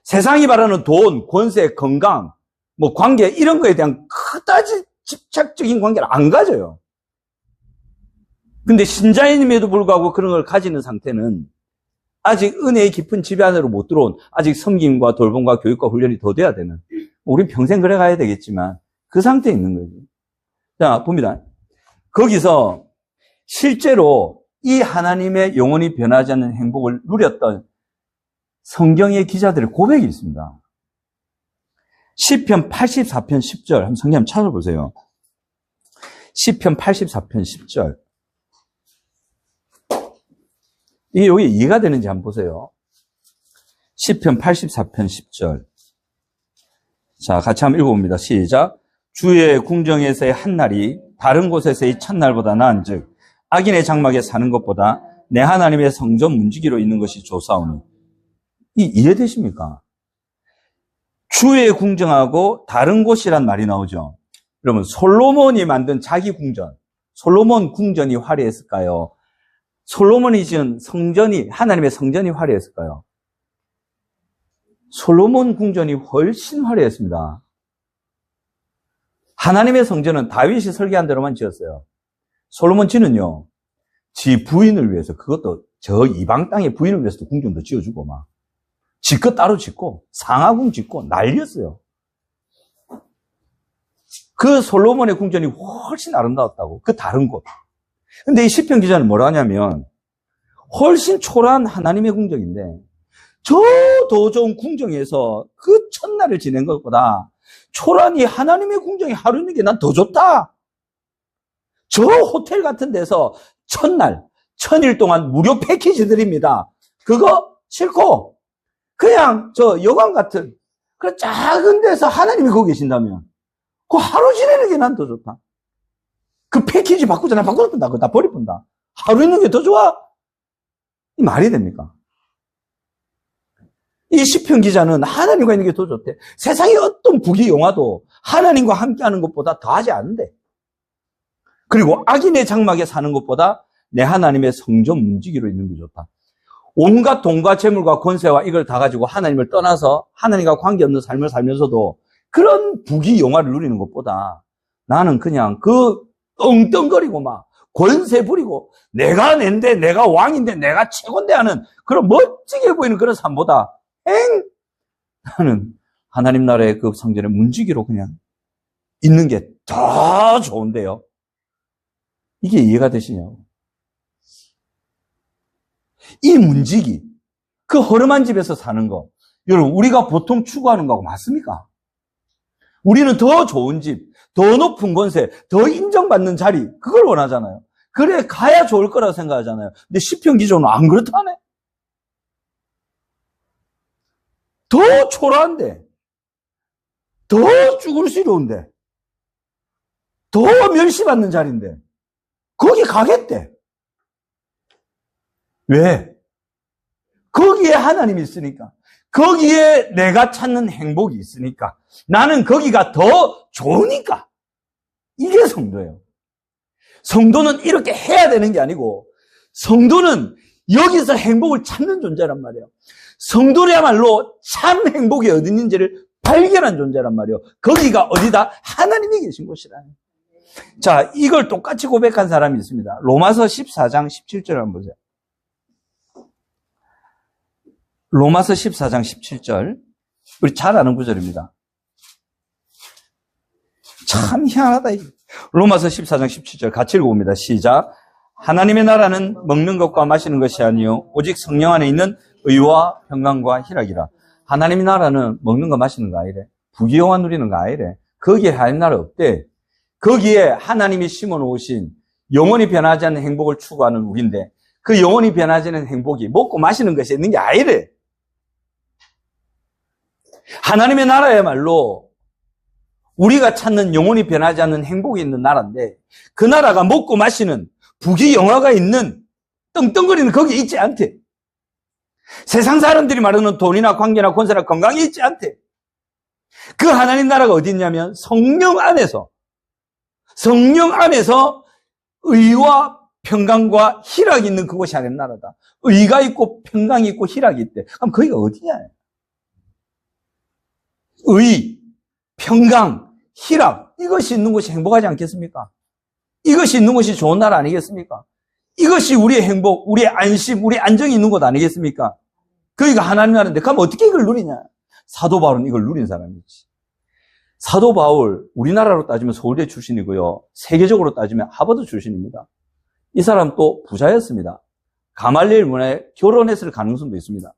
세상이 바라는 돈, 권세, 건강, 뭐 관계 이런 거에 대한 그다지 집착적인 관계를 안 가져요. 근데 신자임에도 불구하고 그런 걸 가지는 상태는 아직 은혜의 깊은 지배 안으로 못 들어온, 아직 섬김과 돌봄과 교육과 훈련이 더 돼야 되는, 우린 평생 그래 가야 되겠지만 그 상태에 있는 거죠. 자, 봅니다. 거기서 실제로 이 하나님의 영원히 변하지 않는 행복을 누렸던 성경의 기자들의 고백이 있습니다. 시편 84편 10절 한번 성경 한번 찾아보세요. 시편 84편 10절. 이게 여기 이해가 되는지 한번 보세요. 시편 84편 10절. 자, 같이 한번 읽어봅니다. 시작. 주의 궁정에서의 한날이 다른 곳에서의 첫날보다 나은즉 악인의 장막에 사는 것보다 내 하나님의 성전 문지기로 있는 것이 좋사오니. 이해되십니까? 주의 궁정하고 다른 곳이란 말이 나오죠. 여러분, 솔로몬이 만든 자기 궁전, 솔로몬 궁전이 화려했을까요? 솔로몬이 지은 성전이, 하나님의 성전이 화려했을까요? 솔로몬 궁전이 훨씬 화려했습니다. 하나님의 성전은 다윗이 설계한 대로만 지었어요. 솔로몬 지는요, 지 부인을 위해서, 그것도 저 이방 땅의 부인을 위해서도 궁전도 지어주고 막, 지 것 따로 짓고, 상하궁 짓고 난리였어요. 그 솔로몬의 궁전이 훨씬 아름다웠다고, 그 다른 곳. 근데 이 시편 기자는 뭐라 하냐면, 훨씬 초라한 하나님의 궁정인데, 저 더 좋은 궁정에서 그 첫날을 지낸 것보다 초라한 이 하나님의 궁정에 하루 있는 게 난 더 좋다. 저 호텔 같은 데서 첫날, 1000일 동안 무료 패키지 드립니다. 그거 싫고, 그냥 저 여관 같은 그 작은 데서 하나님이 거기 계신다면, 그 하루 지내는 게 난 더 좋다. 그 패키지 바꾸잖아. 바꾸던다. 그거 다 버리본다. 하루 있는 게 더 좋아? 이 말이 됩니까? 이 시편 기자는 하나님과 있는 게 더 좋대. 세상의 어떤 부귀 영화도 하나님과 함께하는 것보다 더하지 않은데. 그리고 악인의 장막에 사는 것보다 내 하나님의 성전 문지기로 있는 게 좋다. 온갖 돈과 재물과 권세와 이걸 다 가지고 하나님을 떠나서 하나님과 관계없는 삶을 살면서도 그런 부귀 영화를 누리는 것보다 나는 그냥 그 엉뚱거리고 막 권세 부리고 내가 낸데 내가 왕인데 내가 최고인데 하는 그런 멋지게 보이는 그런 삶보다 나는 하나님 나라의 그 성전의 문지기로 그냥 있는 게 더 좋은데요. 이게 이해가 되시냐고. 이 문지기, 그 허름한 집에서 사는 거, 여러분 우리가 보통 추구하는 거하고 맞습니까? 우리는 더 좋은 집, 더 높은 권세, 더 인정받는 자리, 그걸 원하잖아요. 그래 가야 좋을 거라고 생각하잖아요. 근데 시편 기자는 안 그렇다네. 더 초라한데, 더 죽을수려운데, 더 멸시받는 자리인데 거기 가겠대. 왜? 거기에 하나님이 있으니까, 거기에 내가 찾는 행복이 있으니까, 나는 거기가 더 좋으니까. 이게 성도예요. 성도는 이렇게 해야 되는 게 아니고, 성도는 여기서 행복을 찾는 존재란 말이에요. 성도야말로 참 행복이 어디 있는지를 발견한 존재란 말이에요. 거기가 어디다? 하나님이 계신 곳이라는. 자, 이걸 똑같이 고백한 사람이 있습니다. 로마서 14장 17절 한번 보세요. 로마서 14장 17절. 우리 잘 아는 구절입니다. 참 희한하다. 로마서 14장 17절 같이 읽어봅니다. 시작. 하나님의 나라는 먹는 것과 마시는 것이 아니요 오직 성령 안에 있는 의와 평강과 희락이라. 하나님의 나라는 먹는 거 마시는 거 아니래. 부귀영화 누리는 거 아니래. 거기에 하나님 나라 없대. 거기에 하나님이 심어놓으신 영원히 변하지 않는 행복을 추구하는 우리인데, 그 영원히 변하지 않는 행복이 먹고 마시는 것이 있는 게 아니래. 하나님의 나라야말로 우리가 찾는 영원히 변하지 않는 행복이 있는 나라인데 그 나라가 먹고 마시는 부귀영화가 있는 떵떵거리는 거기에 있지 않대. 세상 사람들이 말하는 돈이나 관계나 권세나 건강이 있지 않대. 그 하나님 나라가 어디 있냐면 성령 안에서 의와 평강과 희락이 있는 그곳이 하나님 나라다. 의가 있고 평강이 있고 희락이 있대. 그럼 거기가 어디냐? 의, 평강, 희락 이것이 있는 곳이 행복하지 않겠습니까? 이것이 있는 곳이 좋은 나라 아니겠습니까? 이것이 우리의 행복, 우리의 안심, 우리의 안정이 있는 곳 아니겠습니까? 거기가 하나님 나라인데 그럼 어떻게 이걸 누리냐? 사도 바울은 이걸 누린 사람이지. 사도 바울 우리나라로 따지면 서울대 출신이고요. 세계적으로 따지면 하버드 출신입니다. 이 사람 또 부자였습니다. 가말리엘 문화에 결혼했을 가능성도 있습니다.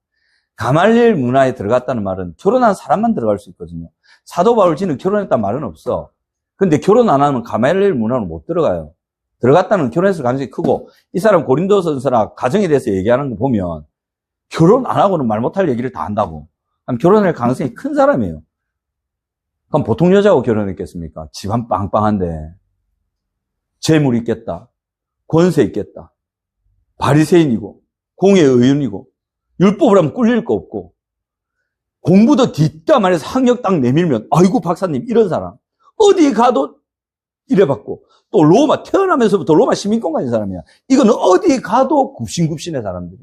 가말리엘 문화에 들어갔다는 말은 결혼한 사람만 들어갈 수 있거든요. 사도 바울 지는 결혼했다는 말은 없어. 근데 결혼 안 하면 가말리엘 문화로 못 들어가요. 들어갔다는 결혼했을 가능성이 크고 이 사람 고린도전서나 가정에 대해서 얘기하는 거 보면 결혼 안 하고는 말 못할 얘기를 다 한다고. 그럼 결혼할 가능성이 큰 사람이에요. 그럼 보통 여자하고 결혼했겠습니까? 집안 빵빵한데 재물 있겠다. 권세 있겠다. 바리새인이고 공의 의원이고 율법을 하면 꿀릴 거 없고 공부도 뒷담 안에서 학력 딱 내밀면 아이고 박사님 이런 사람 어디 가도 이래받고 또 로마 태어나면서부터 로마 시민권 가진 사람이야. 이거는 어디 가도 굽신굽신의 사람들이.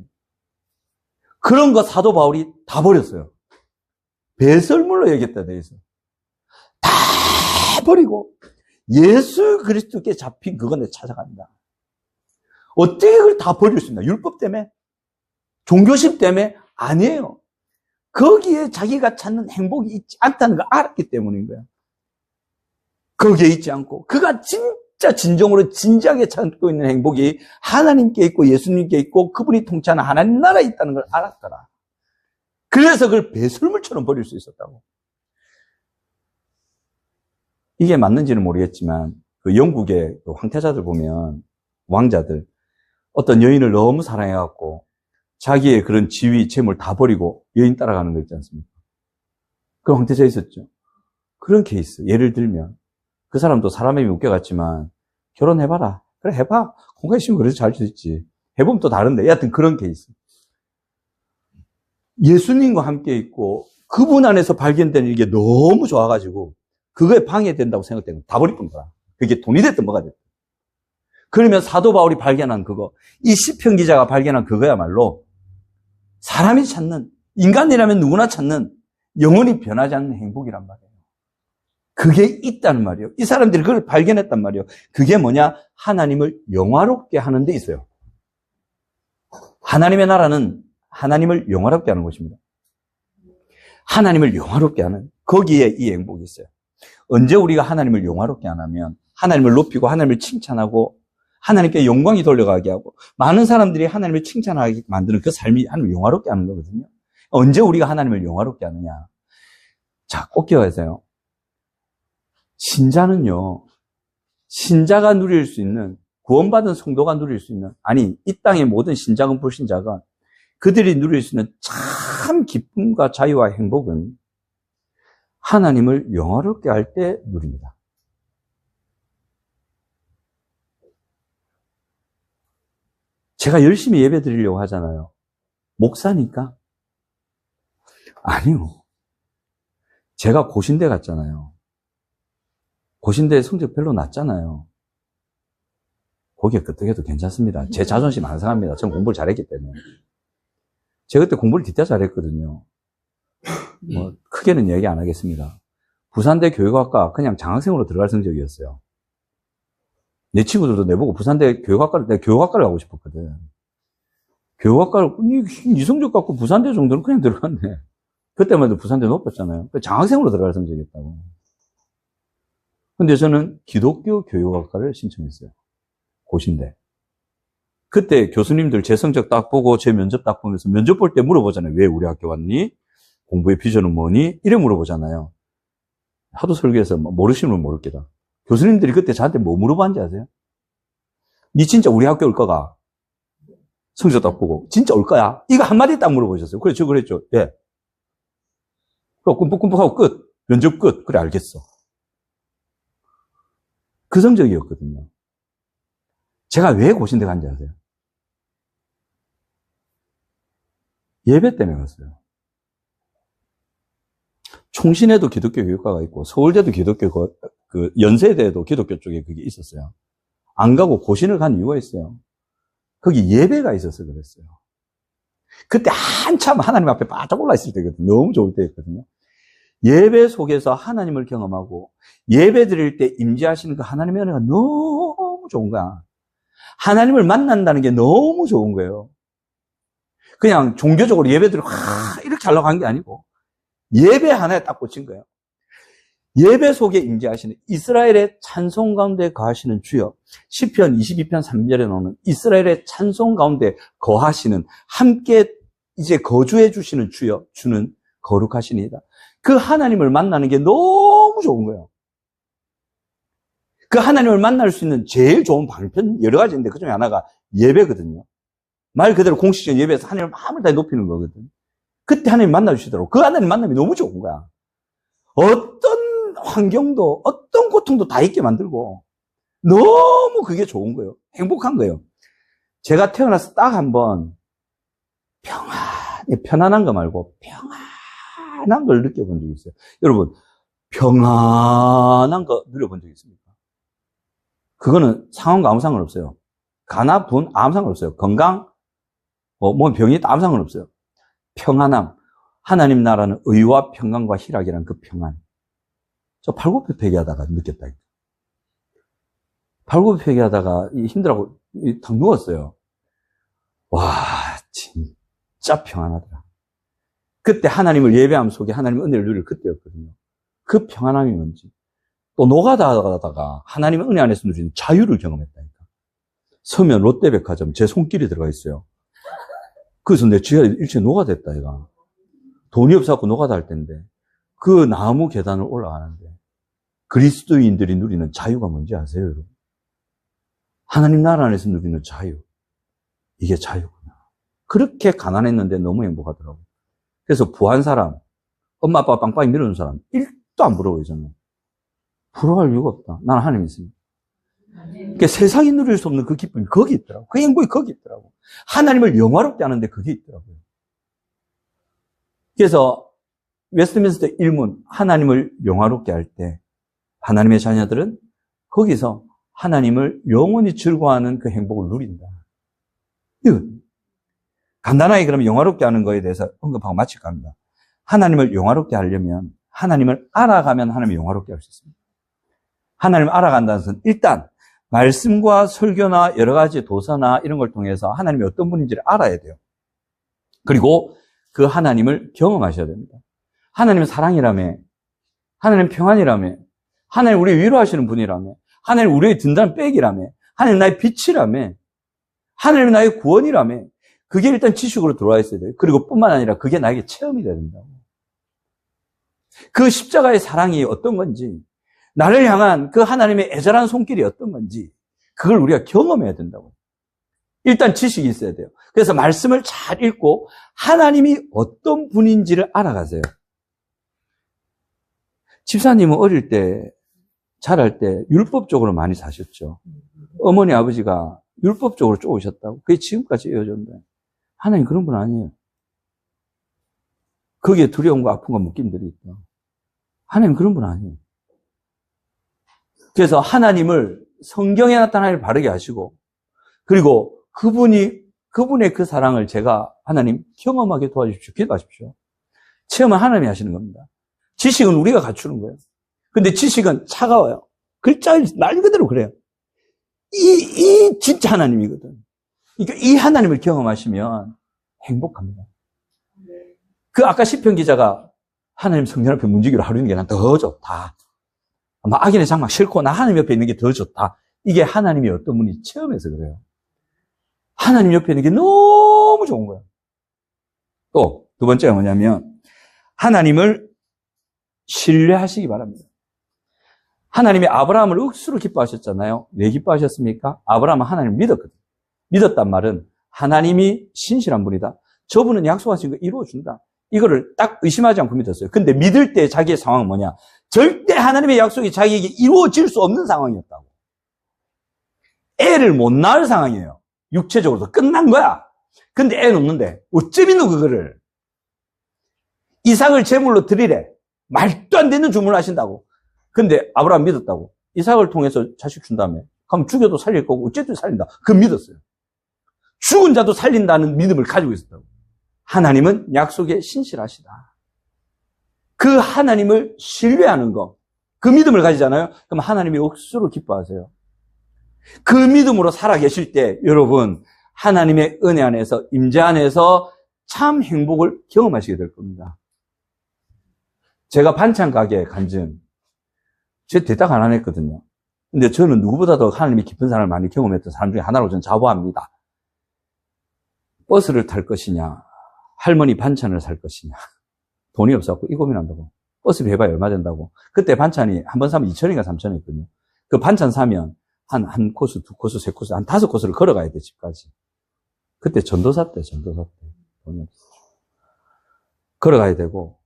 그런 거 사도 바울이 다 버렸어요. 배설물로 얘기했다 돼 있어. 다 버리고 예수 그리스도께 잡힌 그건에 찾아간다. 어떻게 그걸 다 버릴 수 있나? 율법 때문에? 종교심 때문에? 아니에요. 거기에 자기가 찾는 행복이 있지 않다는 걸 알았기 때문인 거야. 거기에 있지 않고 그가 진짜 진정으로 진지하게 찾고 있는 행복이 하나님께 있고 예수님께 있고 그분이 통치하는 하나님 나라에 있다는 걸 알았더라. 그래서 그걸 배설물처럼 버릴 수 있었다고. 이게 맞는지는 모르겠지만 그 영국의 그 황태자들 보면 왕자들 어떤 여인을 너무 사랑해갖고 자기의 그런 지위, 재물 다 버리고 여인 따라가는 거 있지 않습니까? 그런 황태자 있었죠. 그런 케이스. 예를 들면 그 사람도 사람에게 웃겨갔지만 결혼해봐라. 그래 해봐. 공간 있으면 그래서 잘 수 있지. 해보면 또 다른데. 여하튼 그런 케이스. 예수님과 함께 있고 그분 안에서 발견되는 이게 너무 좋아가지고 그거에 방해된다고 생각되는 거 다 버리던 거야. 그게 돈이 됐든 뭐가 됐든. 그러면 사도 바울이 발견한 그거, 이 시편 기자가 발견한 그거야말로 사람이 찾는, 인간이라면 누구나 찾는 영원히 변하지 않는 행복이란 말이에요. 그게 있다는 말이에요. 이 사람들이 그걸 발견했단 말이에요. 그게 뭐냐? 하나님을 영화롭게 하는 데 있어요. 하나님의 나라는 하나님을 영화롭게 하는 것입니다. 하나님을 영화롭게 하는, 거기에 이 행복이 있어요. 언제 우리가 하나님을 영화롭게 안 하면 하나님을 높이고 하나님을 칭찬하고 하나님께 영광이 돌려가게 하고 많은 사람들이 하나님을 칭찬하게 만드는 그 삶이 하나님을 영화롭게 하는 거거든요. 언제 우리가 하나님을 영화롭게 하느냐? 자, 꼭 기억하세요. 신자는요, 신자가 누릴 수 있는, 구원받은 성도가 누릴 수 있는, 아니, 이 땅의 모든 신자건 불신자건 그들이 누릴 수 있는 참 기쁨과 자유와 행복은 하나님을 영화롭게 할 때 누립니다. 제가 열심히 예배 드리려고 하잖아요. 목사니까? 아니요. 제가 고신대 갔잖아요. 고신대 성적 별로 낮잖아요. 거기에 끄떡해도 괜찮습니다. 제 자존심 안 상합니다. 전 공부를 잘했기 때문에. 제가 그때 공부를 진짜 잘했거든요. 뭐 크게는 얘기 안 하겠습니다. 부산대 교육학과 그냥 장학생으로 들어갈 성적이었어요. 내 친구들도 내보고 부산대 교육학과를, 내가 교육학과를 가고 싶었거든. 교육학과를, 이 성적 갖고 부산대 정도는 그냥 들어갔네. 그때만 해도 부산대 높았잖아요. 장학생으로 들어갈 성적이었다고. 근데 저는 기독교 교육학과를 신청했어요. 고신대. 그때 교수님들 제 성적 딱 보고 제 면접 딱 보면서 면접 볼 때 물어보잖아요. 왜 우리 학교 왔니? 공부의 비전은 뭐니? 이래 물어보잖아요. 하도 설교해서 모르시면 모를 게다. 교수님들이 그때 저한테 뭐 물어봤는지 아세요? 니 진짜 우리 학교 올 거가? 성적 딱 보고 진짜 올 거야? 이거 한마디 딱 물어보셨어요. 그래, 저 그랬죠. 예. 그럼 꿈뻑꿈뻑하고 끝. 면접 끝. 그래, 알겠어. 그 성적이었거든요. 제가 왜 고신대 간지 아세요? 예배 때문에 갔어요. 총신에도 기독교 교육과가 있고, 서울대도 기독교, 연세대도 기독교 쪽에 그게 있었어요. 안 가고 고신을 간 이유가 있어요. 거기 예배가 있어서 그랬어요. 그때 한참 하나님 앞에 바짝 올라 있을 때거든요. 너무 좋을 때였거든요. 예배 속에서 하나님을 경험하고 예배 드릴 때 임재하시는 그 하나님의 은혜가 너무 좋은 거야. 하나님을 만난다는 게 너무 좋은 거예요. 그냥 종교적으로 예배 드리고 이렇게 하려고 한 게 아니고 예배 하나에 딱 꽂힌 거예요. 예배 속에 임재하시는 이스라엘의 찬송 가운데 거하시는 주여. 시편 22편 3절에 나오는 이스라엘의 찬송 가운데 거하시는, 함께 이제 거주해 주시는 주여. 주는 거룩하시니이다. 그 하나님을 만나는 게 너무 좋은 거예요. 그 하나님을 만날 수 있는 제일 좋은 방편 여러 가지인데 그 중에 하나가 예배거든요. 말 그대로 공식적인 예배에서 하나님을 마음을 다해 높이는 거거든요. 그때 하나님 만나주시더라고. 그 하나님 만남이 너무 좋은 거야. 어떤 환경도 어떤 고통도 다 있게 만들고 너무 그게 좋은 거예요. 행복한 거예요. 제가 태어나서 딱 한 번 편안한 거 말고 평안한 걸 느껴본 적이 있어요. 여러분, 평안한 거 누려본 적 있습니까? 그거는 상황과 아무 상관없어요. 가나 분 아무 상관없어요. 건강, 뭐 병이 있다 아무 상관없어요. 평안함. 하나님 나라는 의와 평강과 희락이라는 그 평안. 저 팔굽혀펴기 하다가 느꼈다. 팔굽혀펴기 하다가 힘들어하고 탁 누웠어요. 와, 진짜 평안하더라. 그때 하나님을 예배함 속에 하나님의 은혜를 누릴 그때였거든요. 그 평안함이 뭔지. 또 노가다하다가 하나님의 은혜 안에서 누리는 자유를 경험했다니까. 서면 롯데백화점 제 손길이 들어가 있어요. 그래서 내 지하 일체 노가됐다, 얘가. 돈이 없어갖고 노가다 할 텐데. 그 나무 계단을 올라가는데 그리스도인들이 누리는 자유가 뭔지 아세요, 여러분? 하나님 나라 안에서 누리는 자유. 이게 자유구나. 그렇게 가난했는데 너무 행복하더라고요. 그래서 부한 사람, 엄마 아빠가 빵빵히 밀어준 사람 1도 안 부러워요, 저는. 부러워할 이유가 없다. 나는 하나님이 있습니다. 그러니까 세상이 누릴 수 없는 그 기쁨이 거기 있더라고. 그 행복이 거기 있더라고. 하나님을 영화롭게 하는데 그게 있더라고요. 그래서 웨스트민스터 일문, 하나님을 영화롭게 할 때 하나님의 자녀들은 거기서 하나님을 영원히 즐거워하는 그 행복을 누린다. 이건 간단하게 그러면 영화롭게 하는 거에 대해서 언급하고 마칠까 합니다. 하나님을 영화롭게 하려면 하나님을 알아가면 하나님을 영화롭게 할 수 있습니다. 하나님을 알아간다는 것은 일단 말씀과 설교나 여러 가지 도서나 이런 걸 통해서 하나님이 어떤 분인지를 알아야 돼요. 그리고 그 하나님을 경험하셔야 됩니다. 하나님은 사랑이라며, 하나님은 평안이라며, 하나님 우리 위로하시는 분이라며, 하나님 우리의 든든한 백이라며, 하나님 나의 빛이라며, 하나님 나의 구원이라며. 그게 일단 지식으로 들어와 있어야 돼요. 그리고 뿐만 아니라 그게 나에게 체험이 돼야 된다고. 그 십자가의 사랑이 어떤 건지, 나를 향한 그 하나님의 애절한 손길이 어떤 건지, 그걸 우리가 경험해야 된다고. 일단 지식이 있어야 돼요. 그래서 말씀을 잘 읽고 하나님이 어떤 분인지를 알아가세요. 집사님은 어릴 때, 자랄 때 율법적으로 많이 사셨죠. 어머니, 아버지가 율법적으로 쪼으셨다고. 그게 지금까지 이어졌는데 하나님 그런 분 아니에요. 거기에 두려움과 아픔과 묶임들이 있다. 하나님 그런 분 아니에요. 그래서 하나님을 성경에 나타난 하나님을 바르게 하시고, 그리고 그분의 그 사랑을 제가 하나님 경험하게 도와주십시오. 기도하십시오. 체험은 하나님이 하시는 겁니다. 지식은 우리가 갖추는 거예요. 근데 지식은 차가워요. 글자 말 그대로 그래요. 이 진짜 하나님이거든. 그러니까 이 하나님을 경험하시면 행복합니다. 그 아까 시편 기자가 하나님 성령 앞에 문지기로 하루는 게 난 더 좋다. 악인의 장막 싫고 나 하나님 옆에 있는 게 더 좋다. 이게 하나님이 어떤 분이 체험해서 그래요. 하나님 옆에 있는 게 너무 좋은 거예요. 또 두 번째가 뭐냐면 하나님을 신뢰하시기 바랍니다. 하나님이 아브라함을 억수로 기뻐하셨잖아요. 왜 기뻐하셨습니까? 아브라함은 하나님을 믿었거든요. 믿었단 말은 하나님이 신실한 분이다. 저분은 약속하신 거 이루어준다. 이거를 딱 의심하지 않고 믿었어요. 근데 믿을 때 자기의 상황은 뭐냐? 절대 하나님의 약속이 자기에게 이루어질 수 없는 상황이었다고. 애를 못 낳을 상황이에요. 육체적으로도 끝난 거야. 근데 애는 없는데 어쩜 있노 그거를. 이삭을 제물로 드리래. 말도 안 되는 주문을 하신다고. 근데 아브라함 믿었다고. 이삭을 통해서 자식 준다며. 그럼 죽여도 살릴 거고 어쨌든 살린다. 그건 믿었어요. 죽은 자도 살린다는 믿음을 가지고 있었다고. 하나님은 약속에 신실하시다. 그 하나님을 신뢰하는 거. 그 믿음을 가지잖아요. 그럼 하나님이 억수로 기뻐하세요. 그 믿음으로 살아계실 때 여러분 하나님의 은혜 안에서 임재 안에서 참 행복을 경험하시게 될 겁니다. 제가 반찬 가게에 간 즉 제 대다 가난했거든요. 근데 저는 누구보다도 하나님이 기쁜 사람을 많이 경험했던 사람 중에 하나로 저는 자부합니다. 버스를 탈 것이냐 할머니 반찬을 살 것이냐 돈이 없어갖고 이 고민한다고. 버스비 해봐야 얼마 된다고. 그때 반찬이 한 번 사면 2,000원인가 3,000원이거든요. 그 반찬 사면 한 코스, 두 코스, 세 코스, 한 5코스를 걸어가야 돼, 집까지. 그때 전도사 때. 돈이 없어. 걸어가야 되고,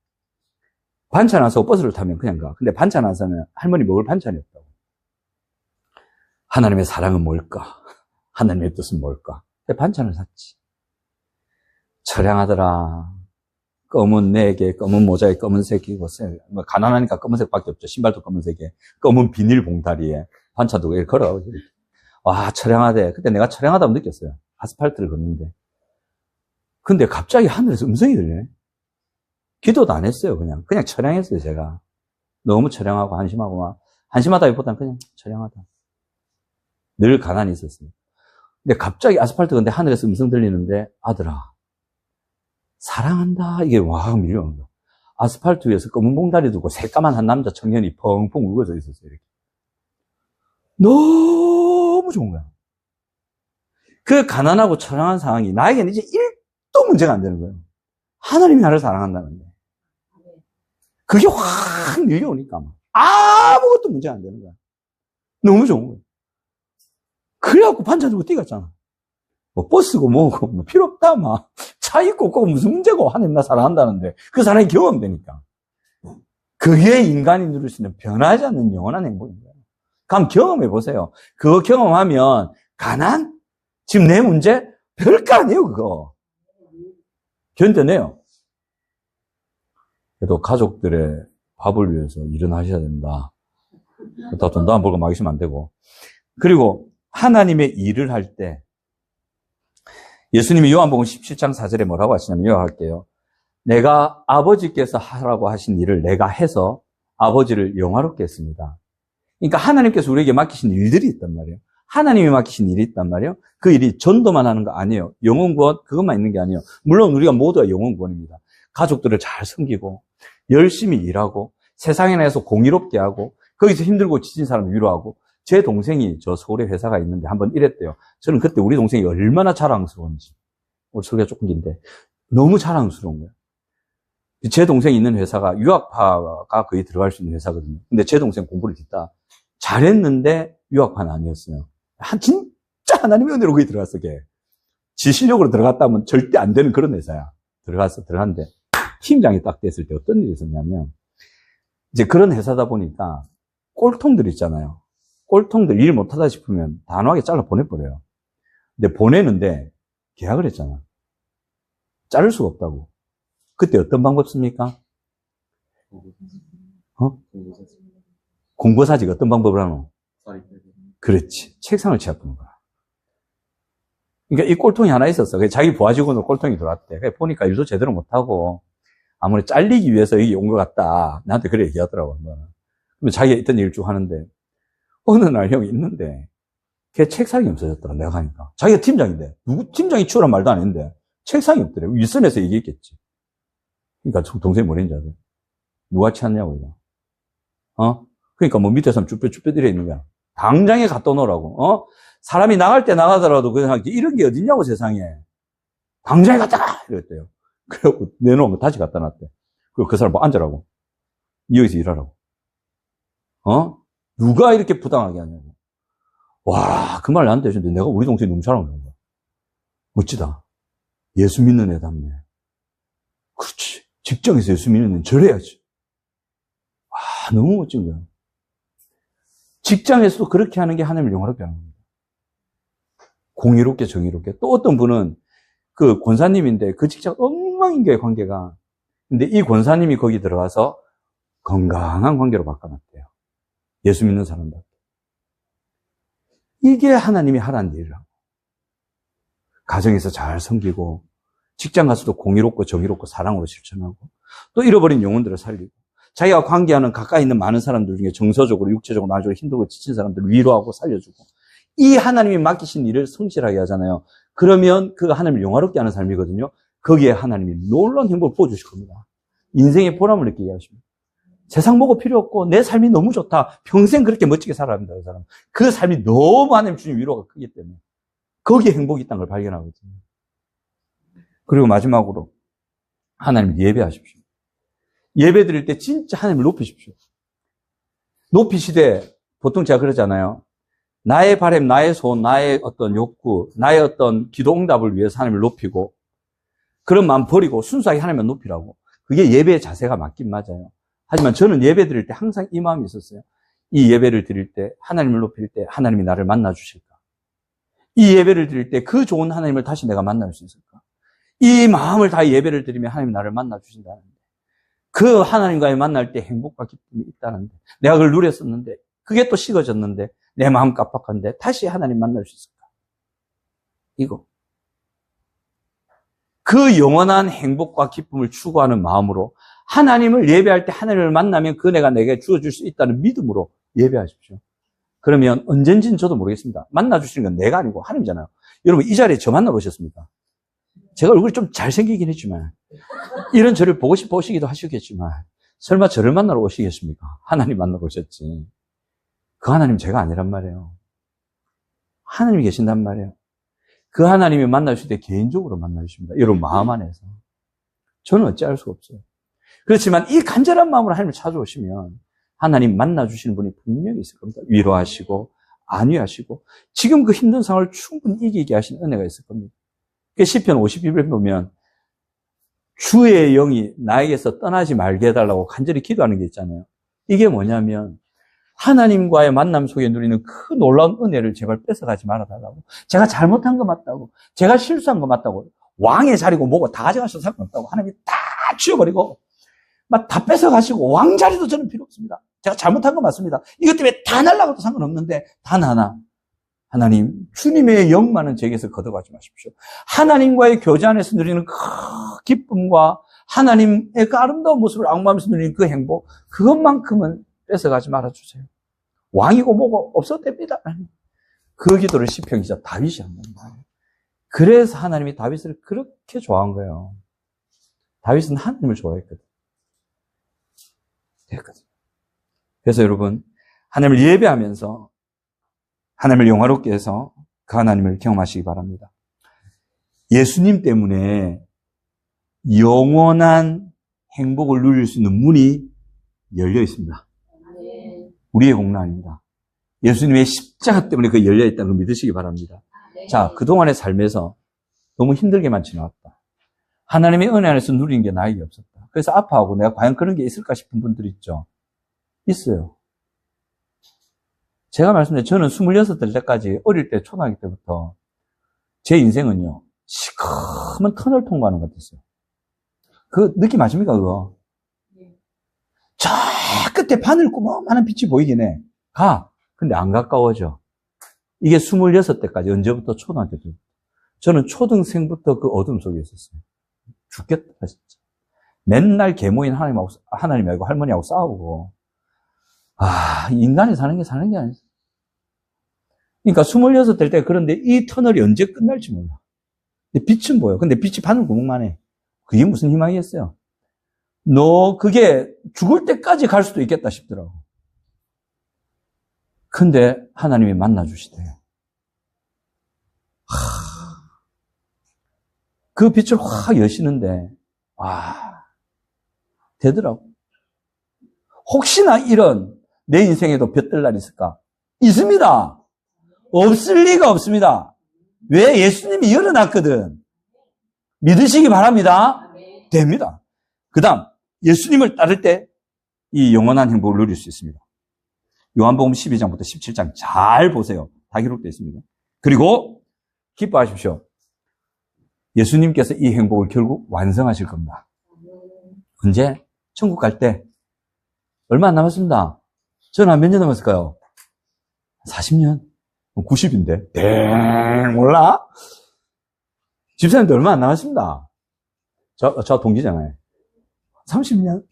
반찬 안 사고 버스를 타면 그냥 가. 근데 반찬 안 사면 할머니 먹을 반찬이 없다고. 하나님의 사랑은 뭘까? 하나님의 뜻은 뭘까? 근데 반찬을 샀지. 처량하더라. 검은 4개, 검은 모자에 검은색 입었어요. 뭐 가난하니까 검은색밖에 없죠. 신발도 검은색에, 검은 비닐 봉다리에 반찬도 이렇게 걸어가고. 와, 처량하대. 그때 내가 처량하다고 느꼈어요. 아스팔트를 걷는데. 근데 갑자기 하늘에서 음성이 들리네. 기도도 안 했어요, 그냥. 그냥 처량했어요, 제가. 너무 처량하고 한심하고 막. 한심하다기보다는 그냥 처량하다. 늘 가난이 있었어요. 근데 갑자기 아스팔트 걷는데 하늘에서 음성 들리는데, 아들아, 사랑한다. 이게 와, 밀려오는 거. 아스팔트 위에서 검은 봉다리 두고 새까만 한 남자 청년이 펑펑 울고서 있었어요, 이렇게. 너무 좋은 거야. 그 가난하고 처량한 상황이 나에게는 이제 1도 문제가 안 되는 거예요. 하나님이 나를 사랑한다는데. 그게 확 밀려오니까 막 아무것도 문제가 안 되는 거야. 너무 좋은 거야. 그래갖고 반찬 주고 뛰갔잖아. 뭐 버스고 뭐고 뭐 필요 없다 막. 차 있고 없고 무슨 문제고 하나님 나 사랑한다는데 그 사랑이 경험되니까. 그게 인간이 누릴 수 있는 변하지 않는 영원한 행복인 거예요. 그럼 경험해 보세요. 그거 경험하면 가난? 지금 내 문제? 별거 아니에요 그거. 견뎌내요. 그래도 가족들의 밥을 위해서 일은 하셔야 된다. 다 돈도 안 벌고 막 있으면 안 되고. 그리고 하나님의 일을 할 때 예수님이 요한복음 17장 4절에 뭐라고 하시냐면 요약할게요. 내가 아버지께서 하라고 하신 일을 내가 해서 아버지를 영화롭게 했습니다. 그러니까 하나님께서 우리에게 맡기신 일들이 있단 말이에요. 하나님이 맡기신 일이 있단 말이에요. 그 일이 전도만 하는 거 아니에요. 영혼구원 그것만 있는 게 아니에요. 물론 우리가 모두가 영혼구원입니다. 가족들을 잘 섬기고 열심히 일하고 세상에 내서 공의롭게 하고 거기서 힘들고 지친 사람을 위로하고 제 동생이 저 서울에 회사가 있는데 한번 이랬대요. 저는 그때 우리 동생이 얼마나 자랑스러운지. 오늘 소리가 조금 긴데 너무 자랑스러운 거예요. 제 동생이 있는 회사가 유학파가 거의 들어갈 수 있는 회사거든요. 근데 제 동생 공부를 듣다 잘했는데 유학파는 아니었어요. 진짜 하나님의 은혜로 거기 들어갔어, 걔. 지 실력으로 들어갔다면 절대 안 되는 그런 회사야. 들어갔는데 팀장이 딱 됐을 때 어떤 일이 있었냐면 이제 그런 회사다 보니까 꼴통들 있잖아요. 꼴통들 일 못하다 싶으면 단호하게 잘라 보내버려요. 근데 보내는데 계약을 했잖아. 자를 수가 없다고. 그때 어떤 방법 씁니까? 공고사직 어떤 방법을 하노? 그렇지. 책상을 치아푸는 거야. 그러니까 이 꼴통이 하나 있었어. 자기 부하 직원으로 꼴통이 들어왔대. 보니까 일도 제대로 못하고 아무리 잘리기 위해서 여기 온 것 같다. 나한테 그래 얘기하더라고. 그럼 자기가 있던 일 쭉 하는데 어느 날 형이 있는데 걔 책상이 없어졌더라. 내가 가니까. 자기가 팀장인데 누구 팀장이 치우란 말도 안 했는데 책상이 없더래. 윗선에서 얘기했겠지. 그러니까 동생이 뭐랬는지 아세요? 누가 치웠냐고 이거. 그러니까 뭐 밑에서 쭈뼛쭈뼛 이래 있는 거야. 당장에 갖다 놓으라고. 사람이 나갈 때 나가더라도 그냥 이런 게 어딨냐고 세상에. 당장에 갖다 놔! 이랬대요. 그래갖고 내놓은 거 다시 갖다 놨대. 그리고 그 사람 뭐 앉으라고. 여기서 일하라고. 누가 이렇게 부당하게 하냐고. 와, 그 말 나한테 해주는데 내가 우리 동생이 너무 잘하는 거야. 멋지다. 예수 믿는 애답네. 그렇지. 직장에서 예수 믿는 애는 저래야지. 와, 너무 멋진 거야. 직장에서도 그렇게 하는 게 하나님을 영화롭게 하는 겁니다. 공의롭게 정의롭게. 또 어떤 분은 그 권사님인데 그 직장 엉망인 거예요, 관계가. 근데 이 권사님이 거기 들어가서 건강한 관계로 바꿔놨대요. 예수 믿는 사람들. 이게 하나님이 하라는 일이라고. 가정에서 잘 섬기고, 직장 가서도 공의롭고 정의롭고 사랑으로 실천하고, 또 잃어버린 영혼들을 살리고, 자기가 관계하는 가까이 있는 많은 사람들 중에 정서적으로, 육체적으로, 마음적으로 힘들고 지친 사람들을 위로하고 살려주고, 이 하나님이 맡기신 일을 성실하게 하잖아요. 그러면 그가 하나님을 영화롭게 하는 삶이거든요. 거기에 하나님이 놀라운 행복을 부어주실 겁니다. 인생의 보람을 느끼게 하십니다. 세상 뭐고 필요 없고 내 삶이 너무 좋다. 평생 그렇게 멋지게 살아야 합니다. 그 사람. 그 삶이 너무 하나님 주신 위로가 크기 때문에 거기에 행복이 있다는 걸 발견하거든요. 그리고 마지막으로 하나님을 예배하십시오. 예배 드릴 때 진짜 하나님을 높이십시오. 높이시되 보통 제가 그러잖아요. 나의 바람, 나의 소원, 나의 어떤 욕구, 나의 어떤 기도 응답을 위해서 하나님을 높이고 그런 마음 버리고 순수하게 하나님을 높이라고. 그게 예배의 자세가 맞긴 맞아요. 하지만 저는 예배 드릴 때 항상 이 마음이 있었어요. 이 예배를 드릴 때, 하나님을 높일 때 하나님이 나를 만나 주실까? 이 예배를 드릴 때 그 좋은 하나님을 다시 내가 만날 수 있을까? 이 마음을 다해 예배를 드리면 하나님이 나를 만나 주신다는데 그 하나님과의 만날 때 행복과 기쁨이 있다는데 내가 그걸 누렸었는데 그게 또 식어졌는데 내 마음 깜빡한데 다시 하나님 만날 수 있을까? 이거. 그 영원한 행복과 기쁨을 추구하는 마음으로 하나님을 예배할 때 하나님을 만나면 그 내가 내게 주어줄 수 있다는 믿음으로 예배하십시오. 그러면 언젠지는 저도 모르겠습니다. 만나주시는 건 내가 아니고 하나님이잖아요. 여러분 이 자리에 저 만나러 오셨습니까? 제가 얼굴이 좀 잘생기긴 했지만 이런 저를 보고 싶어 오시기도 하시겠지만 설마 저를 만나러 오시겠습니까? 하나님 만나러 오셨지. 그 하나님 제가 아니란 말이에요. 하나님이 계신단 말이에요. 그 하나님이 만나주실 때 개인적으로 만나주십니다. 여러분 마음 안에서. 저는 어찌할 수가 없어요. 그렇지만 이 간절한 마음으로 하나님을 찾아오시면 하나님 만나주시는 분이 분명히 있을 겁니다. 위로하시고 안위하시고 지금 그 힘든 상황을 충분히 이기게 하시는 은혜가 있을 겁니다. 시편 52편 보면 주의 영이 나에게서 떠나지 말게 해달라고 간절히 기도하는 게 있잖아요. 이게 뭐냐면 하나님과의 만남 속에 누리는 그 놀라운 은혜를 제발 뺏어가지 말아달라고. 제가 잘못한 거 맞다고. 제가 실수한 거 맞다고. 왕의 자리고 뭐고 다 가져가셔도 상관없다고. 하나님이 다 치워버리고 막 다 뺏어가시고 왕자리도 저는 필요 없습니다. 제가 잘못한 거 맞습니다. 이것 때문에 다 날라가도 상관없는데 단 하나. 하나님, 주님의 영만은 제게서 걷어가지 마십시오. 하나님과의 교제 안에서 누리는 그 기쁨과 하나님의 그 아름다운 모습을 악마하면서 누리는 그 행복, 그것만큼은 뺏어가지 말아주세요. 왕이고 뭐고 없어도 됩니다. 그 기도를 시편 기자 다윗이 한 겁니다. 그래서 하나님이 다윗을 그렇게 좋아한 거예요. 다윗은 하나님을 좋아했거든. 됐거든. 그래서 여러분, 하나님을 예배하면서 하나님을 영화롭게 해서 그 하나님을 경험하시기 바랍니다. 예수님 때문에 영원한 행복을 누릴 수 있는 문이 열려 있습니다. 우리의 공로 아닙니다. 예수님의 십자가 때문에 그 열려 있다는 걸 믿으시기 바랍니다. 자, 그동안의 삶에서 너무 힘들게만 지나왔다. 하나님의 은혜 안에서 누린 게 나에게 없었다. 그래서 아파하고 내가 과연 그런 게 있을까 싶은 분들 있죠? 있어요. 제가 말씀드린 저는 26살 때까지 어릴 때 초등학교 때부터 제 인생은요 시커먼 터널 통과하는 것 같았어요. 그 느낌 아십니까 그거? 저 끝에 바늘구멍만한 빛이 보이긴 해. 가. 근데 안 가까워져. 이게 26때까지 언제부터 초등학교 때부터. 저는 초등생부터 그 어둠 속에 있었어요. 죽겠다 진짜. 맨날 계모인 하나님하고 할머니하고 싸우고 인간이 사는 게 아니죠. 그러니까 26 될 때 그런데 이 터널이 언제 끝날지 몰라. 근데 빛은 보여. 근데 빛이 바늘구멍만 해. 그게 무슨 희망이겠어요? 그게 죽을 때까지 갈 수도 있겠다 싶더라고. 근데 하나님이 만나주시대요. 그 빛을 확 여시는데, 되더라고. 혹시나 이런 내 인생에도 볕들 날이 있을까? 있습니다. 없을 리가 없습니다. 왜? 예수님이 열어놨거든. 믿으시기 바랍니다. 됩니다. 그 다음, 예수님을 따를 때 이 영원한 행복을 누릴 수 있습니다. 요한복음 12장부터 17장 잘 보세요. 다 기록되어 있습니다. 그리고 기뻐하십시오. 예수님께서 이 행복을 결국 완성하실 겁니다. 언제? 천국 갈 때. 얼마 안 남았습니다. 저는 몇 년 남았을까요? 40년? 90인데. 몰라? 집사님도 얼마 안 남았습니다. 저 동기잖아요. 30년?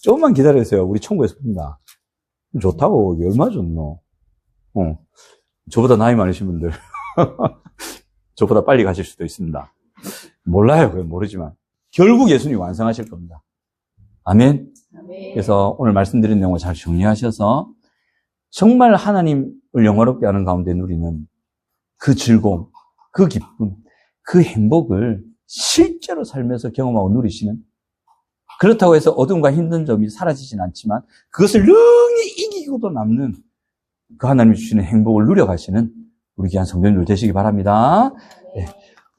조금만 기다려주세요. 우리 천국에서 봅니다. 좋다고. 이게 얼마나 좋노? 저보다 나이 많으신 분들. 저보다 빨리 가실 수도 있습니다. 몰라요. 그건 모르지만. 결국 예수님이 완성하실 겁니다. 아멘. 그래서 오늘 말씀드린 내용을 잘 정리하셔서 정말 하나님을 영화롭게 하는 가운데 누리는 그 즐거움, 그 기쁨, 그 행복을 실제로 살면서 경험하고 누리시는, 그렇다고 해서 어둠과 힘든 점이 사라지진 않지만 그것을 능히 이기고도 남는 그 하나님이 주시는 행복을 누려가시는 우리 귀한 성도님들 되시기 바랍니다. 네,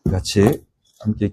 같이 함께